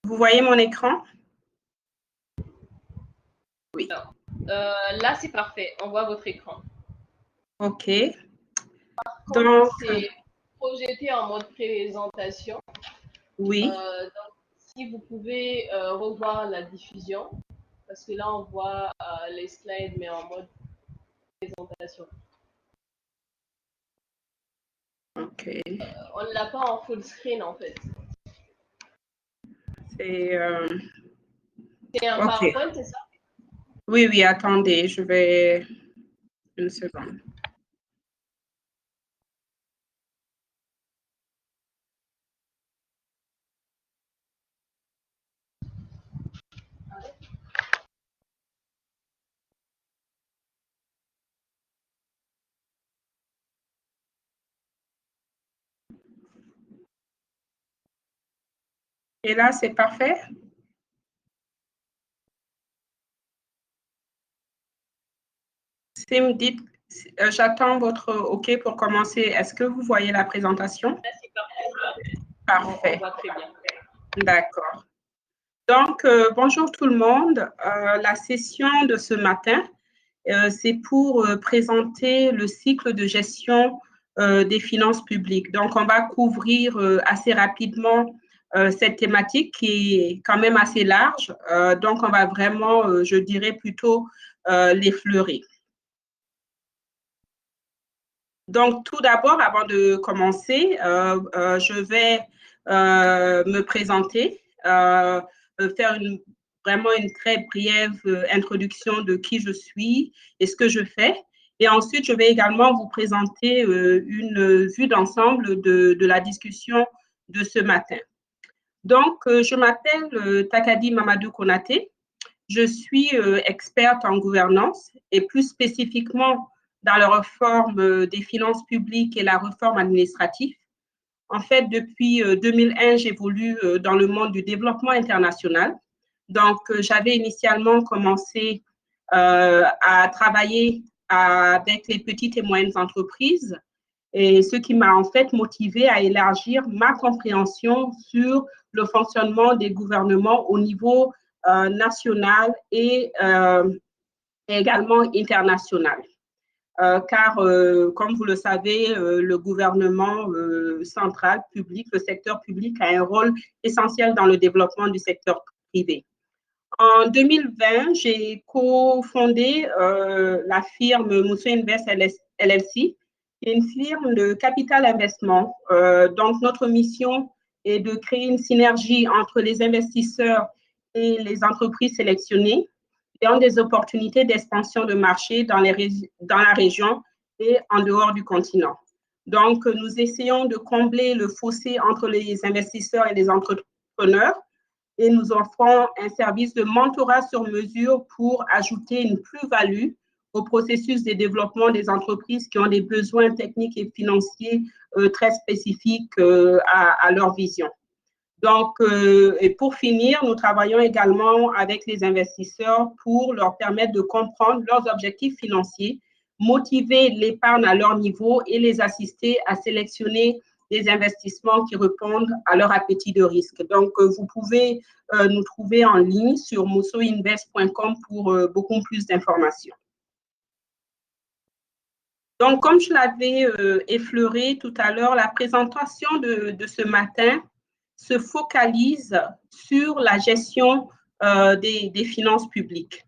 Vous voyez mon écran? Oui. Alors, là, c'est parfait. On voit votre écran. OK. Donc, c'est projeté en mode présentation. Oui. Donc, si vous pouvez revoir la diffusion, parce que là, on voit les slides, mais en mode présentation. OK. On ne l'a pas en full screen, en fait. C'est un PowerPoint, c'est ça? Oui, oui, attendez, je vais... Une seconde. Et là, c'est parfait? Si vous me dites, j'attends votre OK pour commencer. Est-ce que vous voyez la présentation? Là, c'est parfait. Parfait. On voit très bien. D'accord. Donc, bonjour tout le monde. La session de ce matin, c'est pour présenter le cycle de gestion des finances publiques. Donc, on va couvrir assez rapidement cette thématique qui est quand même assez large. Donc, on va vraiment, je dirais plutôt, l'effleurer. Donc, tout d'abord, avant de commencer, je vais me présenter, faire vraiment une très brève introduction de qui je suis et ce que je fais. Et ensuite, je vais également vous présenter une vue d'ensemble de la discussion de ce matin. Donc, je m'appelle Takadi Mamadou Konaté. Je suis experte en gouvernance et plus spécifiquement dans la réforme des finances publiques et la réforme administrative. En fait, depuis 2001, j'évolue dans le monde du développement international. Donc, j'avais initialement commencé à travailler avec les petites et moyennes entreprises, et ce qui m'a en fait motivée à élargir ma compréhension sur le fonctionnement des gouvernements au niveau national et également international. Car, comme vous le savez, le gouvernement central, public, le secteur public a un rôle essentiel dans le développement du secteur privé. En 2020, j'ai cofondé la firme Mousso Invest LLC, une firme de capital investissement. Donc, notre mission est de créer une synergie entre les investisseurs et les entreprises sélectionnées et ont des opportunités d'expansion de marché dans la région et en dehors du continent. Donc, nous essayons de combler le fossé entre les investisseurs et les entrepreneurs et nous offrons un service de mentorat sur mesure pour ajouter une plus-value au processus de développement des entreprises qui ont des besoins techniques et financiers très spécifiques à leur vision. Donc, et pour finir, nous travaillons également avec les investisseurs pour leur permettre de comprendre leurs objectifs financiers, motiver l'épargne à leur niveau et les assister à sélectionner des investissements qui répondent à leur appétit de risque. Donc, vous pouvez nous trouver en ligne sur moussoinvest.com pour beaucoup plus d'informations. Donc, comme je l'avais effleuré tout à l'heure, la présentation de ce matin se focalise sur la gestion des finances publiques.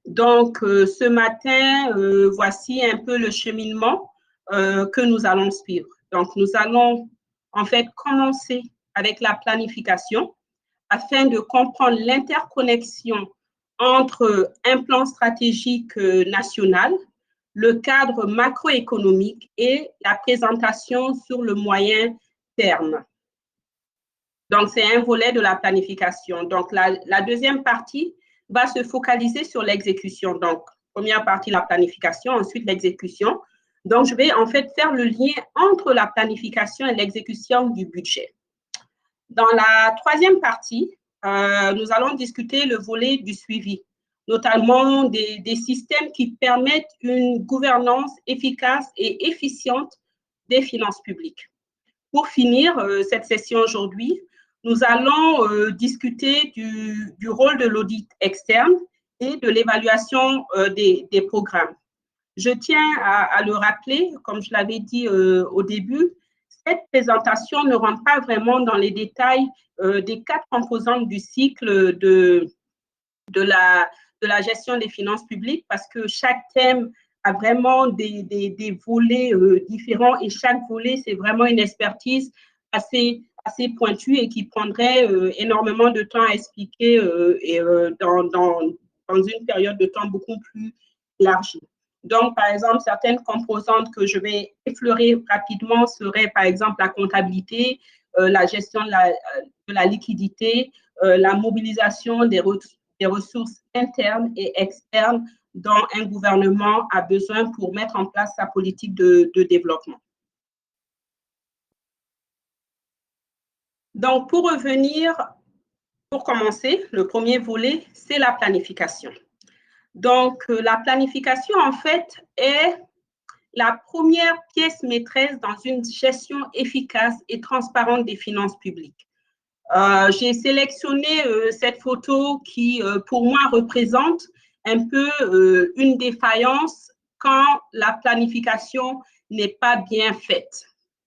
Donc, ce matin, voici un peu le cheminement que nous allons suivre. Donc, nous allons en fait commencer avec la planification afin de comprendre l'interconnexion entre un plan stratégique national, le cadre macroéconomique et la présentation sur le moyen terme. Donc, c'est un volet de la planification. Donc, la deuxième partie va se focaliser sur l'exécution. Donc, première partie, la planification, ensuite l'exécution. Donc, je vais en fait faire le lien entre la planification et l'exécution du budget. Dans la troisième partie, nous allons discuter le volet du suivi, notamment des systèmes qui permettent une gouvernance efficace et efficiente des finances publiques. Pour finir cette session aujourd'hui, nous allons discuter du rôle de l'audit externe et de l'évaluation des programmes. Je tiens à le rappeler, comme je l'avais dit au début, cette présentation ne rentre pas vraiment dans les détails des 4 composantes du cycle de la gestion des finances publiques, parce que chaque thème a vraiment des volets différents, et chaque volet, c'est vraiment une expertise assez pointue et qui prendrait énormément de temps à expliquer dans une période de temps beaucoup plus large. Donc, par exemple, certaines composantes que je vais effleurer rapidement seraient, par exemple, la comptabilité, la gestion de la liquidité, la mobilisation des ressources internes et externes dont un gouvernement a besoin pour mettre en place sa politique de développement. Donc, pour commencer, le premier volet, c'est la planification. Donc, la planification, en fait, est la première pièce maîtresse dans une gestion efficace et transparente des finances publiques. J'ai sélectionné cette photo qui, pour moi, représente un peu une défaillance quand la planification n'est pas bien faite.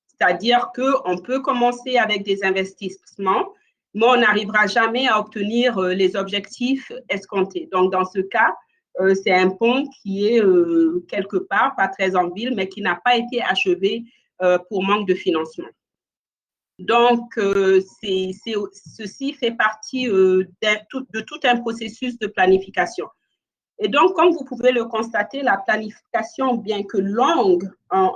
C'est-à-dire qu'on peut commencer avec des investissements, mais on n'arrivera jamais à obtenir les objectifs escomptés. Donc, dans ce cas, c'est un pont qui est quelque part, pas très en ville, mais qui n'a pas été achevé pour manque de financement. Donc, ceci fait partie de tout un processus de planification. Et donc, comme vous pouvez le constater, la planification, bien que longue,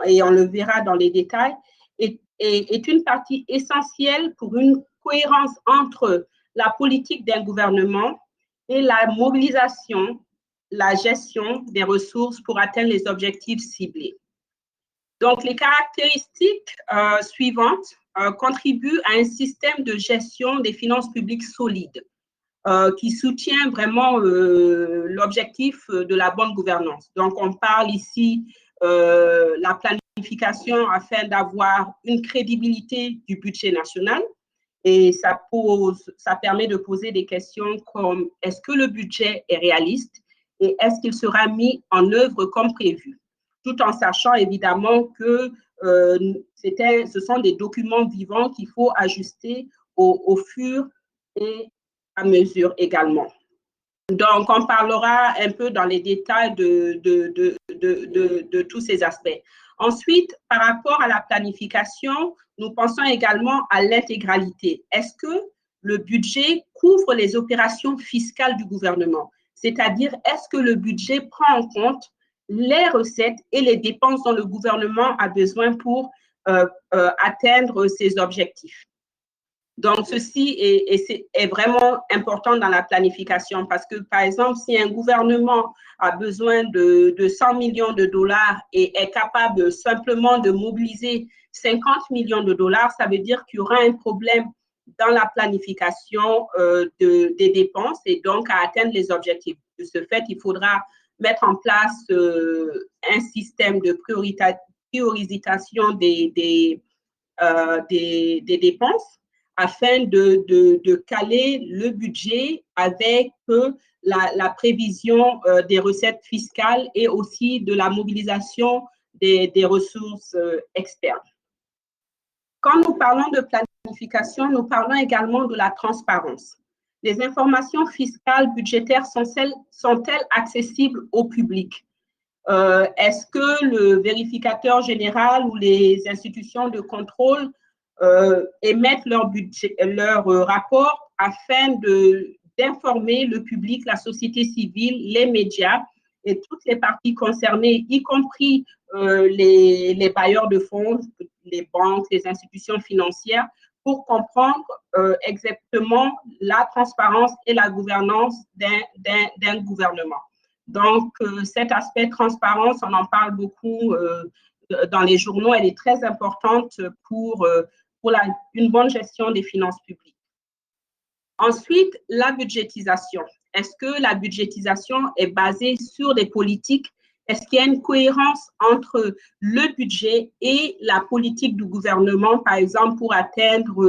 et on le verra dans les détails, est une partie essentielle pour une cohérence entre la politique d'un gouvernement et la mobilisation, la gestion des ressources pour atteindre les objectifs ciblés. Donc, les caractéristiques suivantes contribuent à un système de gestion des finances publiques solide qui soutient vraiment l'objectif de la bonne gouvernance. Donc, on parle ici la planification afin d'avoir une crédibilité du budget national, et ça permet de poser des questions comme est-ce que le budget est réaliste et est-ce qu'il sera mis en œuvre comme prévu, tout en sachant évidemment que ce sont des documents vivants qu'il faut ajuster au fur et à mesure également. Donc, on parlera un peu dans les détails de tous ces aspects. Ensuite, par rapport à la planification, nous pensons également à l'intégralité. Est-ce que le budget couvre les opérations fiscales du gouvernement? C'est-à-dire, est-ce que le budget prend en compte les recettes et les dépenses dont le gouvernement a besoin pour atteindre ses objectifs? Donc, ceci est vraiment important dans la planification parce que, par exemple, si un gouvernement a besoin de 100 millions de dollars et est capable simplement de mobiliser 50 millions de dollars, ça veut dire qu'il y aura un problème dans la planification des dépenses et donc à atteindre les objectifs. De ce fait, il faudra mettre en place un système de priorisation des dépenses afin de caler le budget avec la prévision des recettes fiscales et aussi de la mobilisation des ressources externes. Quand nous parlons de planification, nous parlons également de la transparence. Les informations fiscales budgétaires sont-elles accessibles au public? Est-ce que le vérificateur général ou les institutions de contrôle émettent leur rapport afin d'informer le public, la société civile, les médias et toutes les parties concernées, y compris les bailleurs de fonds, les banques, les institutions financières, pour comprendre exactement la transparence et la gouvernance d'un gouvernement. Donc, cet aspect transparence, on en parle beaucoup dans les journaux, elle est très importante pour une bonne gestion des finances publiques. Ensuite, la budgétisation. Est-ce que la budgétisation est basée sur des politiques? Est-ce qu'il y a une cohérence entre le budget et la politique du gouvernement, par exemple, pour atteindre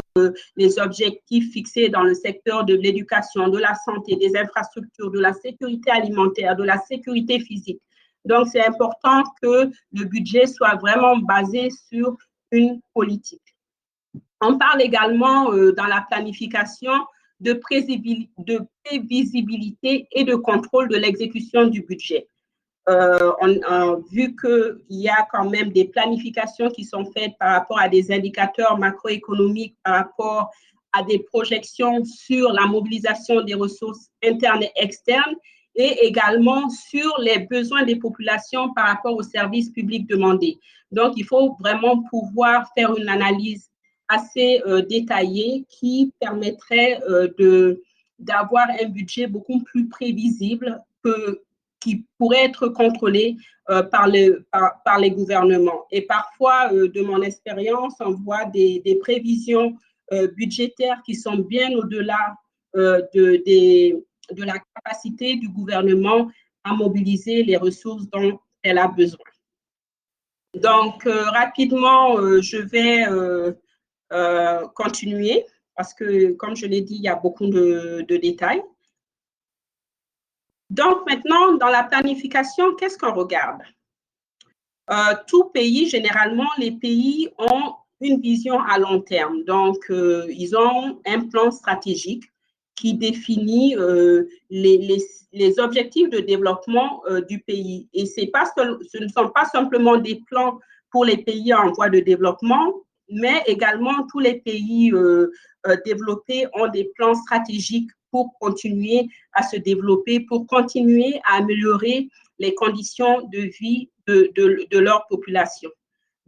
les objectifs fixés dans le secteur de l'éducation, de la santé, des infrastructures, de la sécurité alimentaire, de la sécurité physique. Donc, c'est important que le budget soit vraiment basé sur une politique. On parle également dans la planification de prévisibilité et de contrôle de l'exécution du budget. On a vu qu'il y a quand même des planifications qui sont faites par rapport à des indicateurs macroéconomiques, par rapport à des projections sur la mobilisation des ressources internes et externes, et également sur les besoins des populations par rapport aux services publics demandés. Donc, il faut vraiment pouvoir faire une analyse assez détaillée qui permettrait d'avoir un budget beaucoup plus prévisible qui pourrait être contrôlé par les gouvernements. Et parfois, de mon expérience, on voit des prévisions budgétaires qui sont bien au-delà de la capacité du gouvernement à mobiliser les ressources dont elle a besoin. Donc, rapidement, je vais continuer parce que, comme je l'ai dit, il y a beaucoup de détails. Donc, maintenant, dans la planification, qu'est-ce qu'on regarde? Tout pays, généralement, les pays ont une vision à long terme. Donc, ils ont un plan stratégique qui définit les objectifs de développement du pays. Et ce ne sont pas simplement des plans pour les pays en voie de développement, mais également tous les pays développés ont des plans stratégiques pour continuer à se développer, pour continuer à améliorer les conditions de vie de leur population.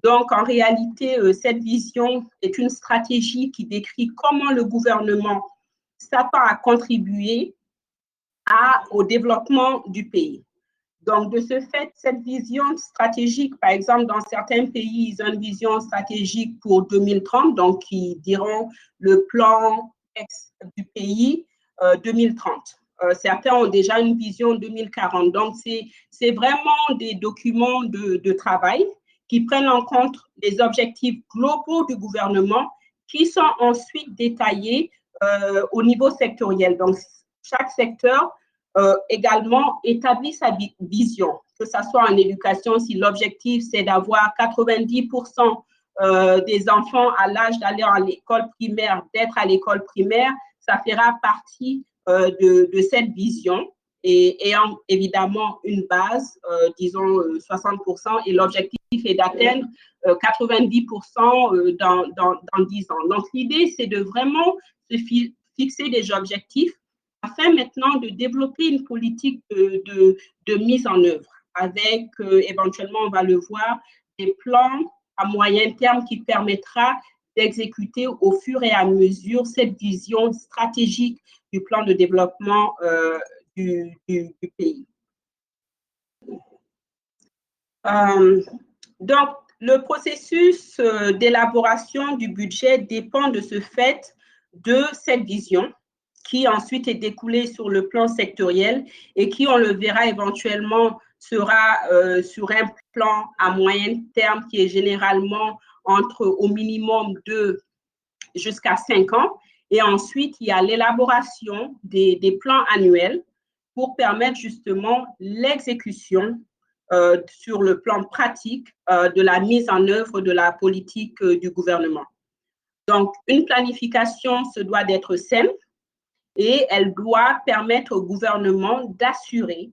Donc, en réalité, cette vision est une stratégie qui décrit comment le gouvernement s'attend à contribuer au développement du pays. Donc, de ce fait, cette vision stratégique, par exemple, dans certains pays, ils ont une vision stratégique pour 2030, donc qui diront le plan du pays 2030. Certains ont déjà une vision 2040. Donc, c'est vraiment des documents de travail qui prennent en compte les objectifs globaux du gouvernement qui sont ensuite détaillés au niveau sectoriel. Donc, chaque secteur également établit sa vision, que ce soit en éducation, si l'objectif c'est d'avoir 90% des enfants à l'âge d'aller à l'école primaire, d'être à l'école primaire, ça fera partie de cette vision et ayant évidemment une base, disons 60%, et l'objectif est d'atteindre 90% dans 10 ans. Donc, l'idée, c'est de vraiment se fixer des objectifs afin maintenant de développer une politique de mise en œuvre avec, éventuellement, on va le voir, des plans à moyen terme qui permettra d'exécuter au fur et à mesure cette vision stratégique du plan de développement du pays. Donc, le processus d'élaboration du budget dépend de ce fait de cette vision qui ensuite est découlée sur le plan sectoriel et qui, on le verra éventuellement, sera sur un plan à moyen terme qui est généralement entre au minimum 2 jusqu'à 5 ans. Et ensuite, il y a l'élaboration des plans annuels pour permettre justement l'exécution sur le plan pratique de la mise en œuvre de la politique du gouvernement. Donc, une planification se doit d'être saine et elle doit permettre au gouvernement d'assurer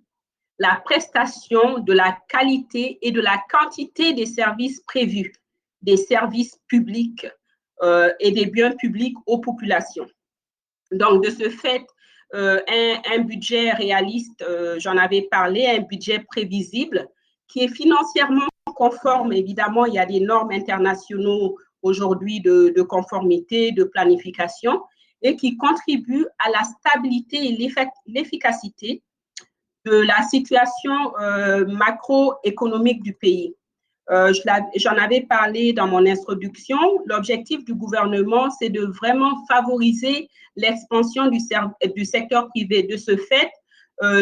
la prestation de la qualité et de la quantité des services prévus, des services publics et des biens publics aux populations. Donc, de ce fait, un budget réaliste, j'en avais parlé, un budget prévisible qui est financièrement conforme. Évidemment, il y a des normes internationales aujourd'hui de conformité, de planification, et qui contribue à la stabilité et l'efficacité de la situation macroéconomique du pays. J'en avais parlé dans mon introduction. L'objectif du gouvernement, c'est de vraiment favoriser l'expansion du secteur privé. De ce fait,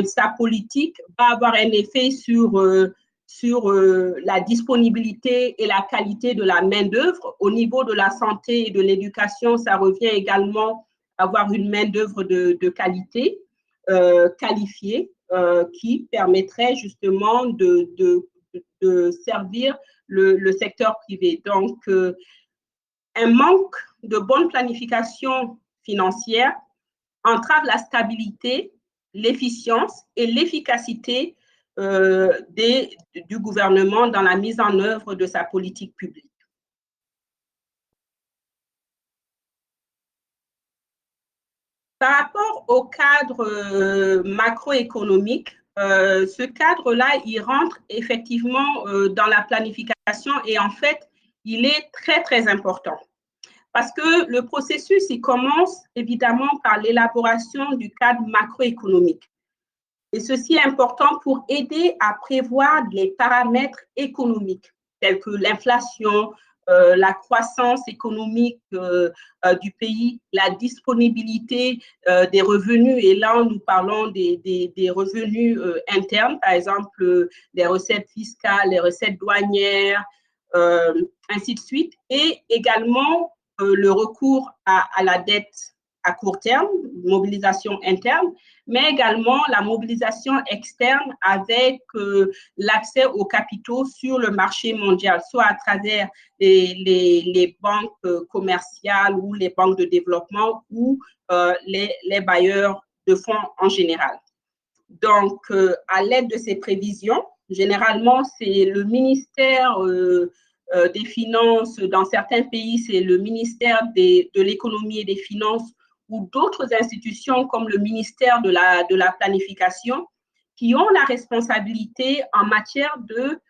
sa politique va avoir un effet sur sur la disponibilité et la qualité de la main-d'œuvre. Au niveau de la santé et de l'éducation, ça revient également à avoir une main-d'œuvre de qualité, qualifiée, qui permettrait justement de servir le secteur privé. Donc, un manque de bonne planification financière entrave la stabilité, l'efficience et l'efficacité du gouvernement dans la mise en œuvre de sa politique publique. Par rapport au cadre macroéconomique, ce cadre-là, il rentre effectivement dans la planification et en fait, il est très, très important. Parce que le processus, il commence évidemment par l'élaboration du cadre macroéconomique. Et ceci est important pour aider à prévoir les paramètres économiques, tels que l'inflation, la croissance économique du pays, la disponibilité des revenus. Et là, nous parlons des revenus internes, par exemple les recettes fiscales, les recettes douanières, ainsi de suite. Et également le recours à la dette à court terme, mobilisation interne, mais également la mobilisation externe avec l'accès aux capitaux sur le marché mondial, soit à travers les banques commerciales ou les banques de développement ou les bailleurs de fonds en général. Donc, à l'aide de ces prévisions, généralement, c'est le ministère des Finances, dans certains pays, c'est le ministère de l'économie et des finances ou d'autres institutions comme le ministère de la planification qui ont la responsabilité en matière de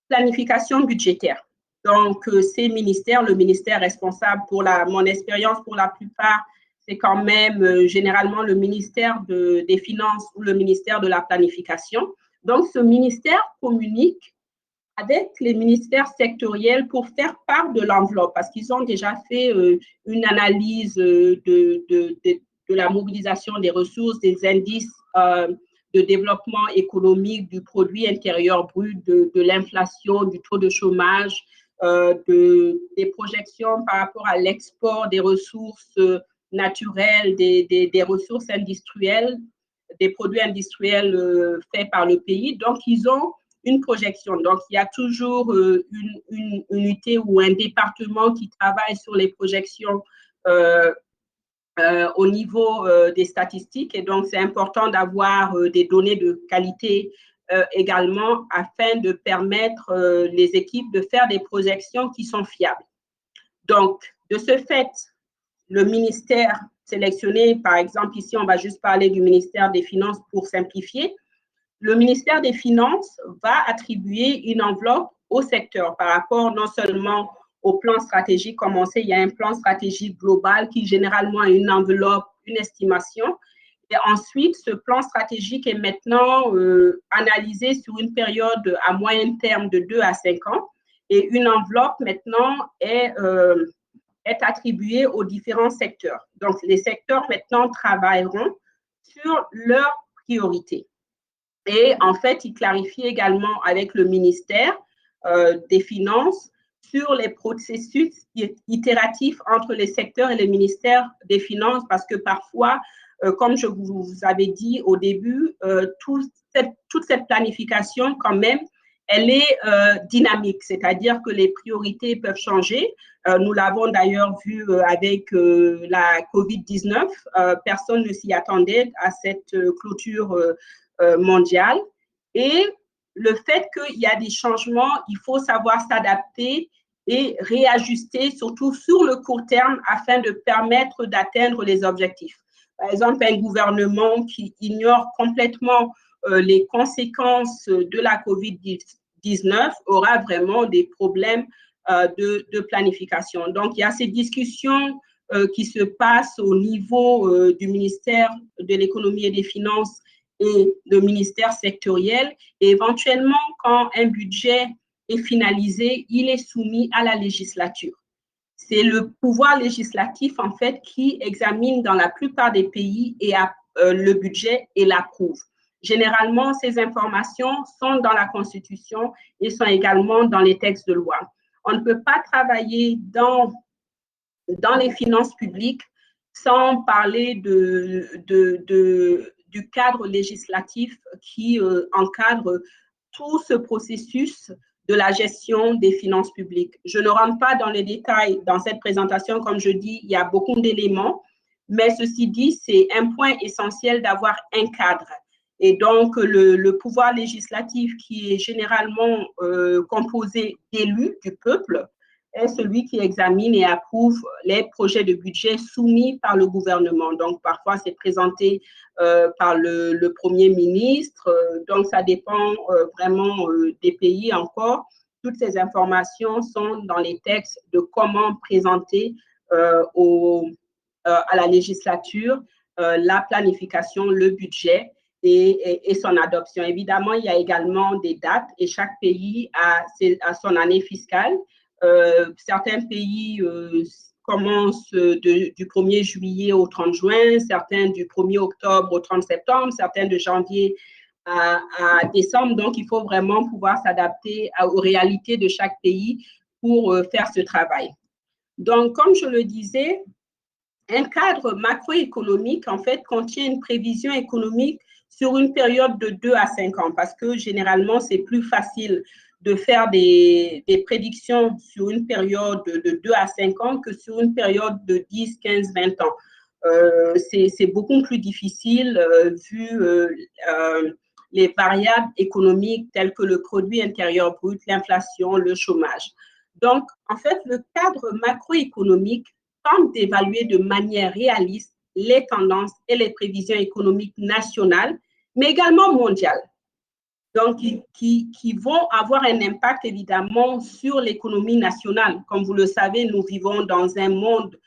planification budgétaire. Donc, ces ministères, le ministère responsable pour mon expérience pour la plupart, c'est quand même généralement le ministère des Finances ou le ministère de la planification. Donc, ce ministère communique avec les ministères sectoriels pour faire part de l'enveloppe, parce qu'ils ont déjà fait une analyse de la mobilisation des ressources, des indices de développement économique, du produit intérieur brut, de l'inflation, du taux de chômage, des projections par rapport à l'export des ressources naturelles, des ressources industrielles, des produits industriels faits par le pays. Donc, ils ont une projection. Donc, il y a toujours une unité ou un département qui travaille sur les projections au niveau des statistiques. Et donc, c'est important d'avoir des données de qualité également afin de permettre les équipes de faire des projections qui sont fiables. Donc, de ce fait, le ministère sélectionné, par exemple, ici, on va juste parler du ministère des Finances pour simplifier. Le ministère des Finances va attribuer une enveloppe au secteur par rapport non seulement au plan stratégique, comme on sait, il y a un plan stratégique global qui généralement a une enveloppe, une estimation. Et ensuite, ce plan stratégique est maintenant analysé sur une période à moyen terme de 2 à 5 ans. Et une enveloppe maintenant est attribuée aux différents secteurs. Donc, les secteurs maintenant travailleront sur leurs priorités. Et en fait, il clarifie également avec le ministère des Finances sur les processus itératifs entre les secteurs et le ministère des Finances, parce que parfois, comme je vous avais dit au début, toute cette planification, quand même, elle est dynamique, c'est-à-dire que les priorités peuvent changer. Nous l'avons d'ailleurs vu avec la COVID-19. Personne ne s'y attendait à cette clôture mondiale. Et le fait qu'il y a des changements, il faut savoir s'adapter et réajuster, surtout sur le court terme, afin de permettre d'atteindre les objectifs. Par exemple, un gouvernement qui ignore complètement les conséquences de la COVID-19 aura vraiment des problèmes de planification. Donc, il y a ces discussions qui se passent au niveau du ministère de l'économie et des finances et le ministère sectoriel. Et éventuellement, quand un budget est finalisé, il est soumis à la législature. C'est le pouvoir législatif, en fait, qui examine dans la plupart des pays et le budget et l'approuve. généralement, ces informations sont dans la Constitution et sont également dans les textes de loi. On ne peut pas travailler dans les finances publiques sans parler du cadre législatif qui encadre tout ce processus de la gestion des finances publiques. Je ne rentre pas dans les détails dans cette présentation, comme je dis, il y a beaucoup d'éléments, mais ceci dit, c'est un point essentiel d'avoir un cadre. Et donc, le pouvoir législatif qui est généralement composé d'élus du peuple est celui qui examine et approuve les projets de budget soumis par le gouvernement. Donc, parfois, c'est présenté par le Premier ministre. Donc, ça dépend vraiment des pays encore. Toutes ces informations sont dans les textes de comment présenter à la législature la planification, le budget et son adoption. Évidemment, il y a également des dates et chaque pays a son année fiscale. Certains pays commencent du 1er juillet au 30 juin, certains du 1er octobre au 30 septembre, certains de janvier à décembre. Donc, il faut vraiment pouvoir s'adapter aux réalités de chaque pays pour faire ce travail. Donc, comme je le disais, un cadre macroéconomique, en fait, contient une prévision économique sur une période de 2 à 5 ans, parce que généralement, c'est plus facile de faire des prédictions sur une période de 2 à 5 ans que sur une période de 10, 15, 20 ans. C'est beaucoup plus difficile vu les variables économiques telles que le produit intérieur brut, l'inflation, le chômage. Donc, en fait, le cadre macroéconomique tente d'évaluer de manière réaliste les tendances et les prévisions économiques nationales, mais également mondiales. Donc, qui vont avoir un impact évidemment sur l'économie nationale. Comme vous le savez, nous vivons dans un monde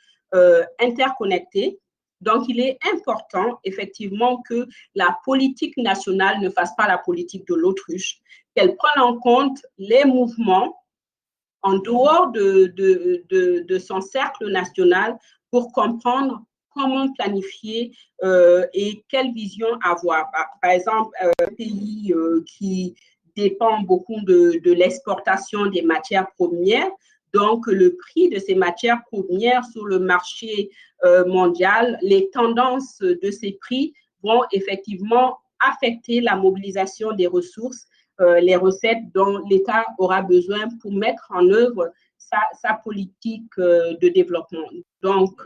interconnecté. Donc, il est important, effectivement, que la politique nationale ne fasse pas la politique de l'autruche, qu'elle prenne en compte les mouvements en dehors de son cercle national pour comprendre comment planifier et quelle vision avoir. Par exemple, un pays qui dépend beaucoup de l'exportation des matières premières, donc le prix de ces matières premières sur le marché mondial, les tendances de ces prix vont effectivement affecter la mobilisation des ressources, les recettes dont l'État aura besoin pour mettre en œuvre sa politique de développement. Donc,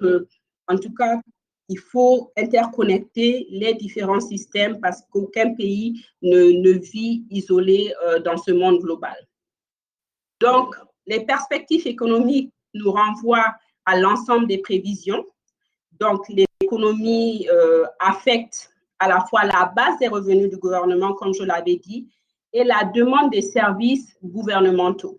en tout cas, il faut interconnecter les différents systèmes parce qu'aucun pays ne vit isolé dans ce monde global. Donc, les perspectives économiques nous renvoient à l'ensemble des prévisions. Donc, l'économie affecte à la fois la base des revenus du gouvernement, comme je l'avais dit, et la demande des services gouvernementaux.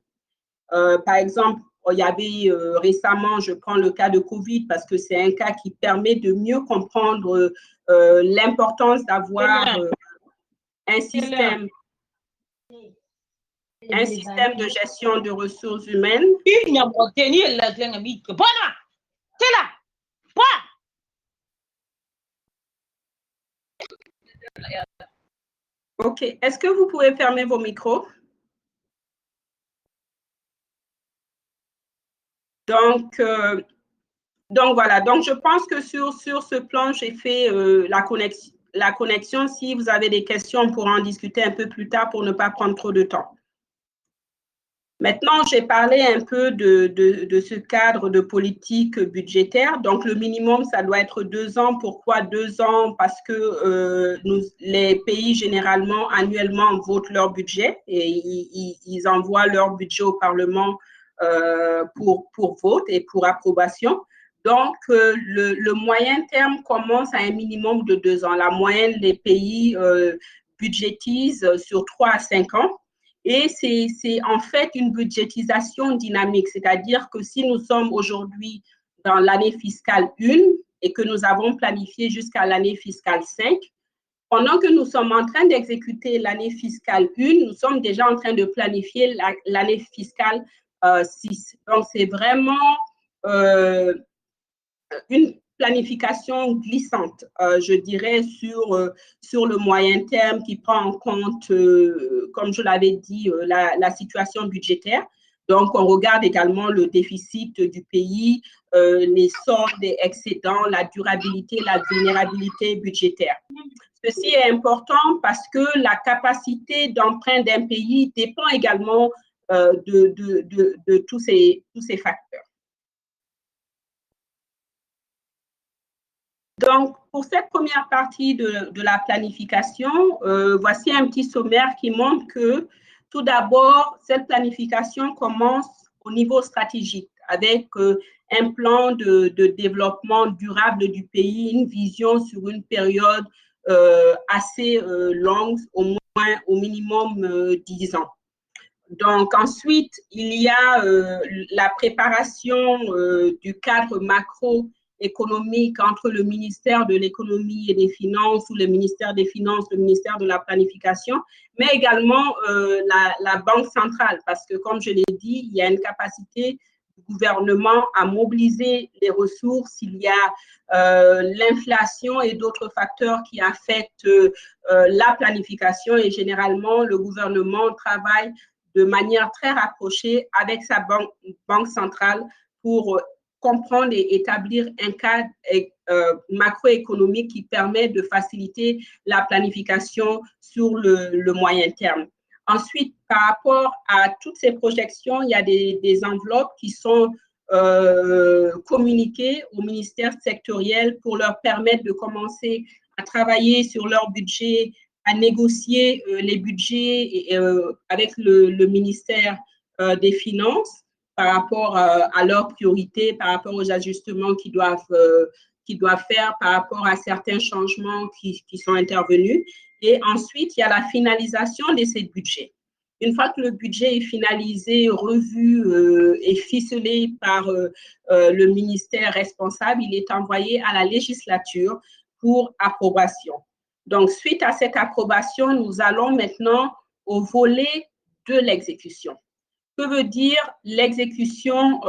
Par exemple, il y avait récemment, je prends le cas de Covid parce que c'est un cas qui permet de mieux comprendre l'importance d'avoir un système de gestion de ressources humaines. OK. Est-ce que vous pouvez fermer vos micros? Donc voilà. Donc, je pense que sur ce plan, j'ai fait la connexion. Si vous avez des questions, on pourra en discuter un peu plus tard pour ne pas prendre trop de temps. Maintenant, j'ai parlé un peu de ce cadre de politique budgétaire. Donc, le minimum, ça doit être 2 ans. Pourquoi 2 ans? Parce que les pays, généralement, annuellement, votent leur budget et ils envoient leur budget au Parlement pour vote et pour approbation. Donc, le moyen terme commence à un minimum de 2 ans. La moyenne des pays budgétisent sur 3 à 5 ans. Et c'est en fait une budgétisation dynamique, c'est-à-dire que si nous sommes aujourd'hui dans l'année fiscale 1 et que nous avons planifié jusqu'à l'année fiscale 5, pendant que nous sommes en train d'exécuter l'année fiscale 1, nous sommes déjà en train de planifier l'année fiscale 6. Donc, c'est vraiment une planification glissante, je dirais, sur le moyen terme qui prend en compte, comme je l'avais dit, la situation budgétaire. Donc, on regarde également le déficit du pays, les soldes et excédents, la durabilité, la vulnérabilité budgétaire. Ceci est important parce que la capacité d'emprunt d'un pays dépend également de tous ces facteurs. Donc, pour cette première partie de la planification, voici un petit sommaire qui montre que, tout d'abord, cette planification commence au niveau stratégique avec un plan de développement durable du pays, une vision sur une période assez longue, au minimum 10 ans. Donc, ensuite, il y a la préparation du cadre macroéconomique entre le ministère de l'économie et des finances ou le ministère des finances, le ministère de la planification, mais également la Banque centrale, parce que, comme je l'ai dit, il y a une capacité du gouvernement à mobiliser les ressources. Il y a l'inflation et d'autres facteurs qui affectent la planification et généralement, le gouvernement travaille de manière très rapprochée avec sa banque centrale pour comprendre et établir un cadre macroéconomique qui permet de faciliter la planification sur le moyen terme. Ensuite, par rapport à toutes ces projections, il y a des enveloppes qui sont communiquées aux ministères sectoriels pour leur permettre de commencer à travailler sur leur budget, à négocier les budgets avec le ministère des Finances par rapport à leurs priorités, par rapport aux ajustements qu'ils doivent faire, par rapport à certains changements qui sont intervenus. Et ensuite, il y a la finalisation de ces budgets. Une fois que le budget est finalisé, revu et ficelé par le ministère responsable, il est envoyé à la législature pour approbation. Donc, suite à cette approbation, nous allons maintenant au volet de l'exécution. Que veut dire l'exécution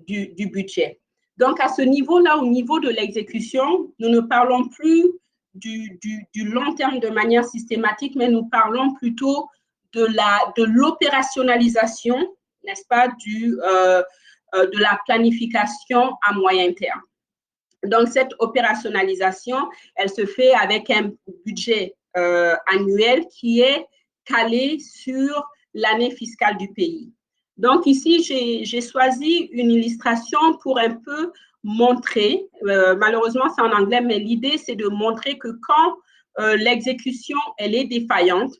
du budget? Donc, à ce niveau-là, au niveau de l'exécution, nous ne parlons plus du long terme de manière systématique, mais nous parlons plutôt de l'opérationnalisation, n'est-ce pas, de la planification à moyen terme. Donc, cette opérationnalisation, elle se fait avec un budget annuel qui est calé sur l'année fiscale du pays. Donc, ici, j'ai choisi une illustration pour un peu montrer, malheureusement, c'est en anglais, mais l'idée, c'est de montrer que quand l'exécution, elle est défaillante,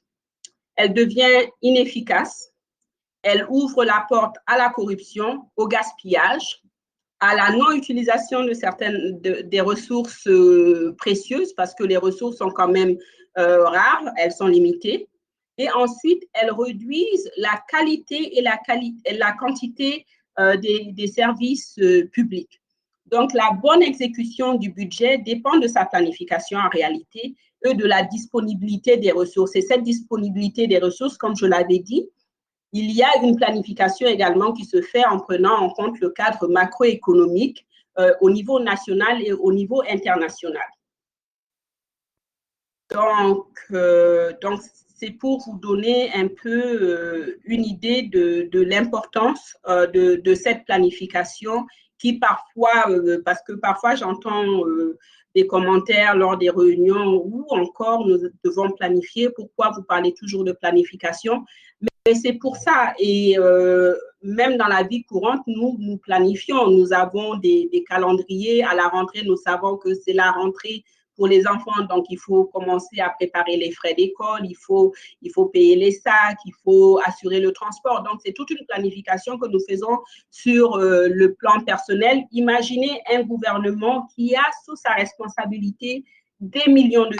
elle devient inefficace, elle ouvre la porte à la corruption, au gaspillage, à la non-utilisation de certaines des ressources précieuses, parce que les ressources sont quand même rares, elles sont limitées. Et ensuite, elles réduisent la qualité et la quantité des services publics. Donc, la bonne exécution du budget dépend de sa planification en réalité et de la disponibilité des ressources. Et cette disponibilité des ressources, comme je l'avais dit, il y a une planification également qui se fait en prenant en compte le cadre macroéconomique au niveau national et au niveau international. Donc c'est pour vous donner un peu une idée de l'importance de cette planification qui parfois, parce que parfois j'entends des commentaires lors des réunions où encore nous devons planifier, pourquoi vous parlez toujours de planification? Mais c'est pour ça, et même dans la vie courante, nous planifions, nous avons des calendriers. À la rentrée, nous savons que c'est la rentrée pour les enfants, donc il faut commencer à préparer les frais d'école, il faut payer les sacs, il faut assurer le transport. Donc, c'est toute une planification que nous faisons sur le plan personnel. Imaginez un gouvernement qui a sous sa responsabilité des millions de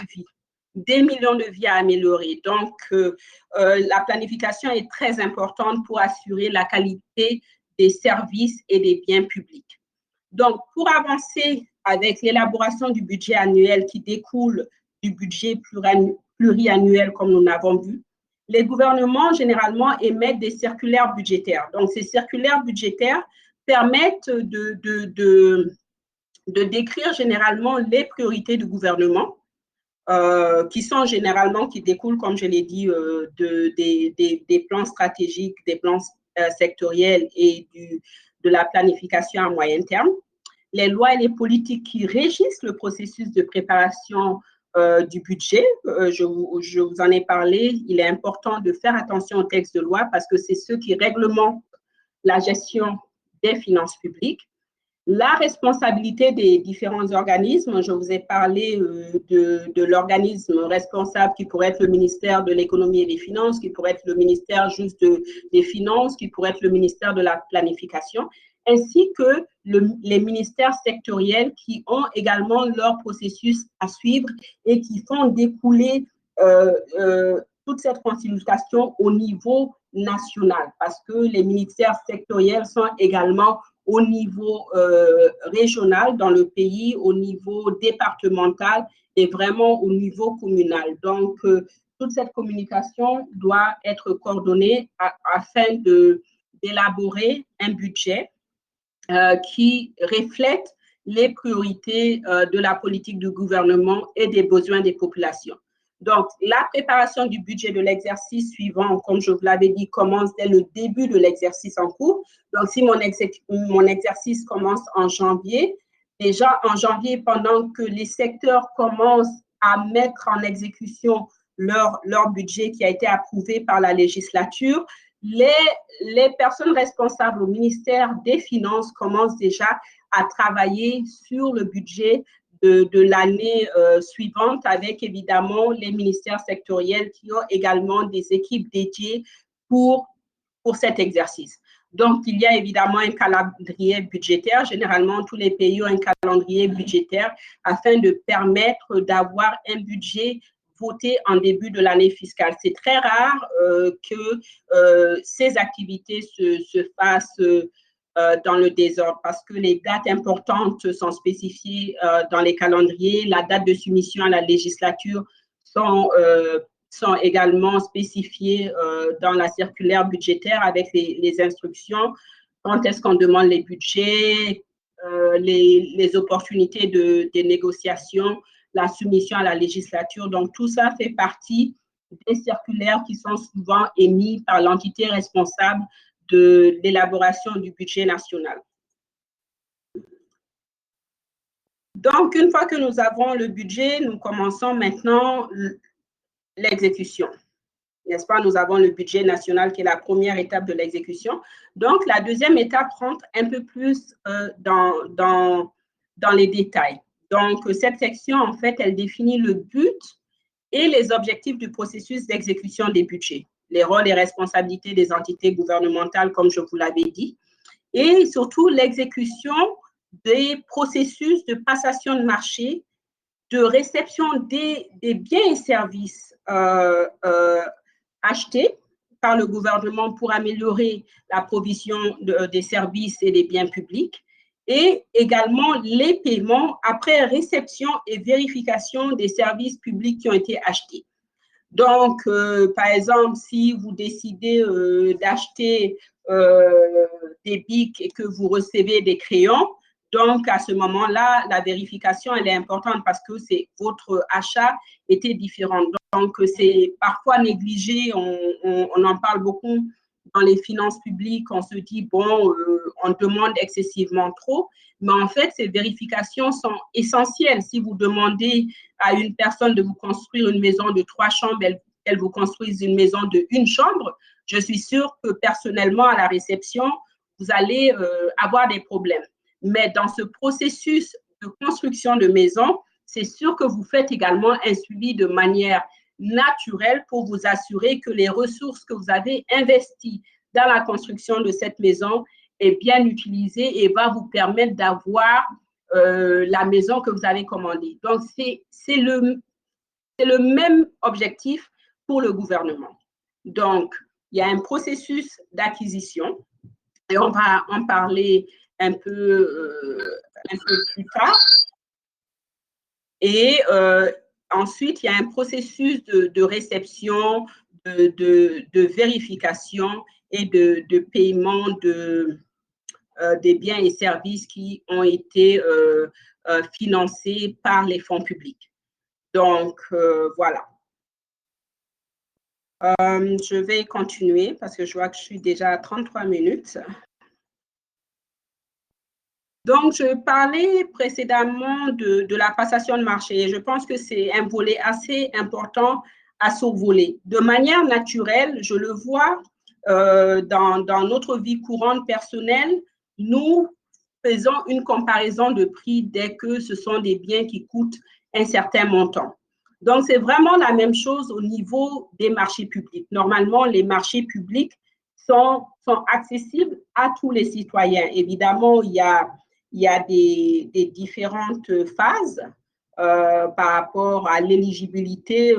vies à améliorer. Donc, la planification est très importante pour assurer la qualité des services et des biens publics. Donc, pour avancer avec l'élaboration du budget annuel qui découle du budget pluriannuel, comme nous l'avons vu, les gouvernements généralement émettent des circulaires budgétaires. Donc, ces circulaires budgétaires permettent de décrire généralement les priorités du gouvernement, qui sont généralement, qui découlent, comme je l'ai dit, des plans stratégiques, des plans sectoriels et de la planification à moyen terme. Les lois et les politiques qui régissent le processus de préparation du budget, je vous en ai parlé, il est important de faire attention aux textes de loi parce que c'est ceux qui réglementent la gestion des finances publiques. La responsabilité des différents organismes, je vous ai parlé de l'organisme responsable qui pourrait être le ministère de l'économie et des finances, qui pourrait être le ministère juste des finances, qui pourrait être le ministère de la planification, ainsi que les ministères sectoriels qui ont également leur processus à suivre et qui font découler toute cette consultation au niveau national, parce que les ministères sectoriels sont également au niveau régional dans le pays, au niveau départemental et vraiment au niveau communal. Donc, toute cette communication doit être coordonnée afin d'élaborer un budget qui reflète les priorités de la politique du gouvernement et des besoins des populations. Donc, la préparation du budget de l'exercice suivant, comme je vous l'avais dit, commence dès le début de l'exercice en cours. Donc, si mon exercice commence en janvier, déjà en janvier, pendant que les secteurs commencent à mettre en exécution leur budget qui a été approuvé par la législature, les personnes responsables au ministère des Finances commencent déjà à travailler sur le budget de l'année suivante avec évidemment les ministères sectoriels qui ont également des équipes dédiées pour cet exercice. Donc, il y a évidemment un calendrier budgétaire. Généralement, tous les pays ont un calendrier budgétaire afin de permettre d'avoir un budget voté en début de l'année fiscale. C'est très rare que ces activités se fassent dans le désordre parce que les dates importantes sont spécifiées dans les calendriers. La date de soumission à la législature sont également spécifiées dans la circulaire budgétaire avec les instructions. Quand est-ce qu'on demande les budgets, les opportunités des négociations, la soumission à la législature. Donc, tout ça fait partie des circulaires qui sont souvent émis par l'entité responsable de l'élaboration du budget national. Donc, une fois que nous avons le budget, nous commençons maintenant l'exécution. N'est-ce pas? Nous avons le budget national qui est la première étape de l'exécution. Donc, la deuxième étape rentre un peu plus dans les détails. Donc, cette section, en fait, elle définit le but et les objectifs du processus d'exécution des budgets, les rôles et responsabilités des entités gouvernementales, comme je vous l'avais dit, et surtout l'exécution des processus de passation de marché, de réception des biens et services achetés par le gouvernement pour améliorer la provision des services et des biens publics, et également les paiements après réception et vérification des services publics qui ont été achetés. Donc, par exemple, si vous décidez d'acheter des bics et que vous recevez des crayons, donc à ce moment-là, la vérification, elle est importante parce que votre achat était différent. Donc, c'est parfois négligé, on en parle beaucoup dans les finances publiques, on se dit, bon, on demande excessivement trop, mais en fait, ces vérifications sont essentielles. Si vous demandez à une personne de vous construire une maison de 3 chambres, elle vous construise une maison de 1 chambre, je suis sûre que personnellement, à la réception, vous allez avoir des problèmes. Mais dans ce processus de construction de maison, c'est sûr que vous faites également un suivi de manière naturelle pour vous assurer que les ressources que vous avez investies dans la construction de cette maison est bien utilisée et va vous permettre d'avoir la maison que vous avez commandée. Donc, c'est le même objectif pour le gouvernement. Donc, il y a un processus d'acquisition et on va en parler un peu plus tard. Et ensuite, il y a un processus de réception, de vérification et de paiement des biens et services qui ont été financés par les fonds publics. Donc, voilà. Je vais continuer parce que je vois que je suis déjà à 33 minutes. Donc, je parlais précédemment de la passation de marché. Je pense que c'est un volet assez important à survoler. De manière naturelle, je le vois dans notre vie courante personnelle, nous faisons une comparaison de prix dès que ce sont des biens qui coûtent un certain montant. Donc, c'est vraiment la même chose au niveau des marchés publics. Normalement, les marchés publics sont accessibles à tous les citoyens. Évidemment, il y a des différentes phases par rapport à l'éligibilité.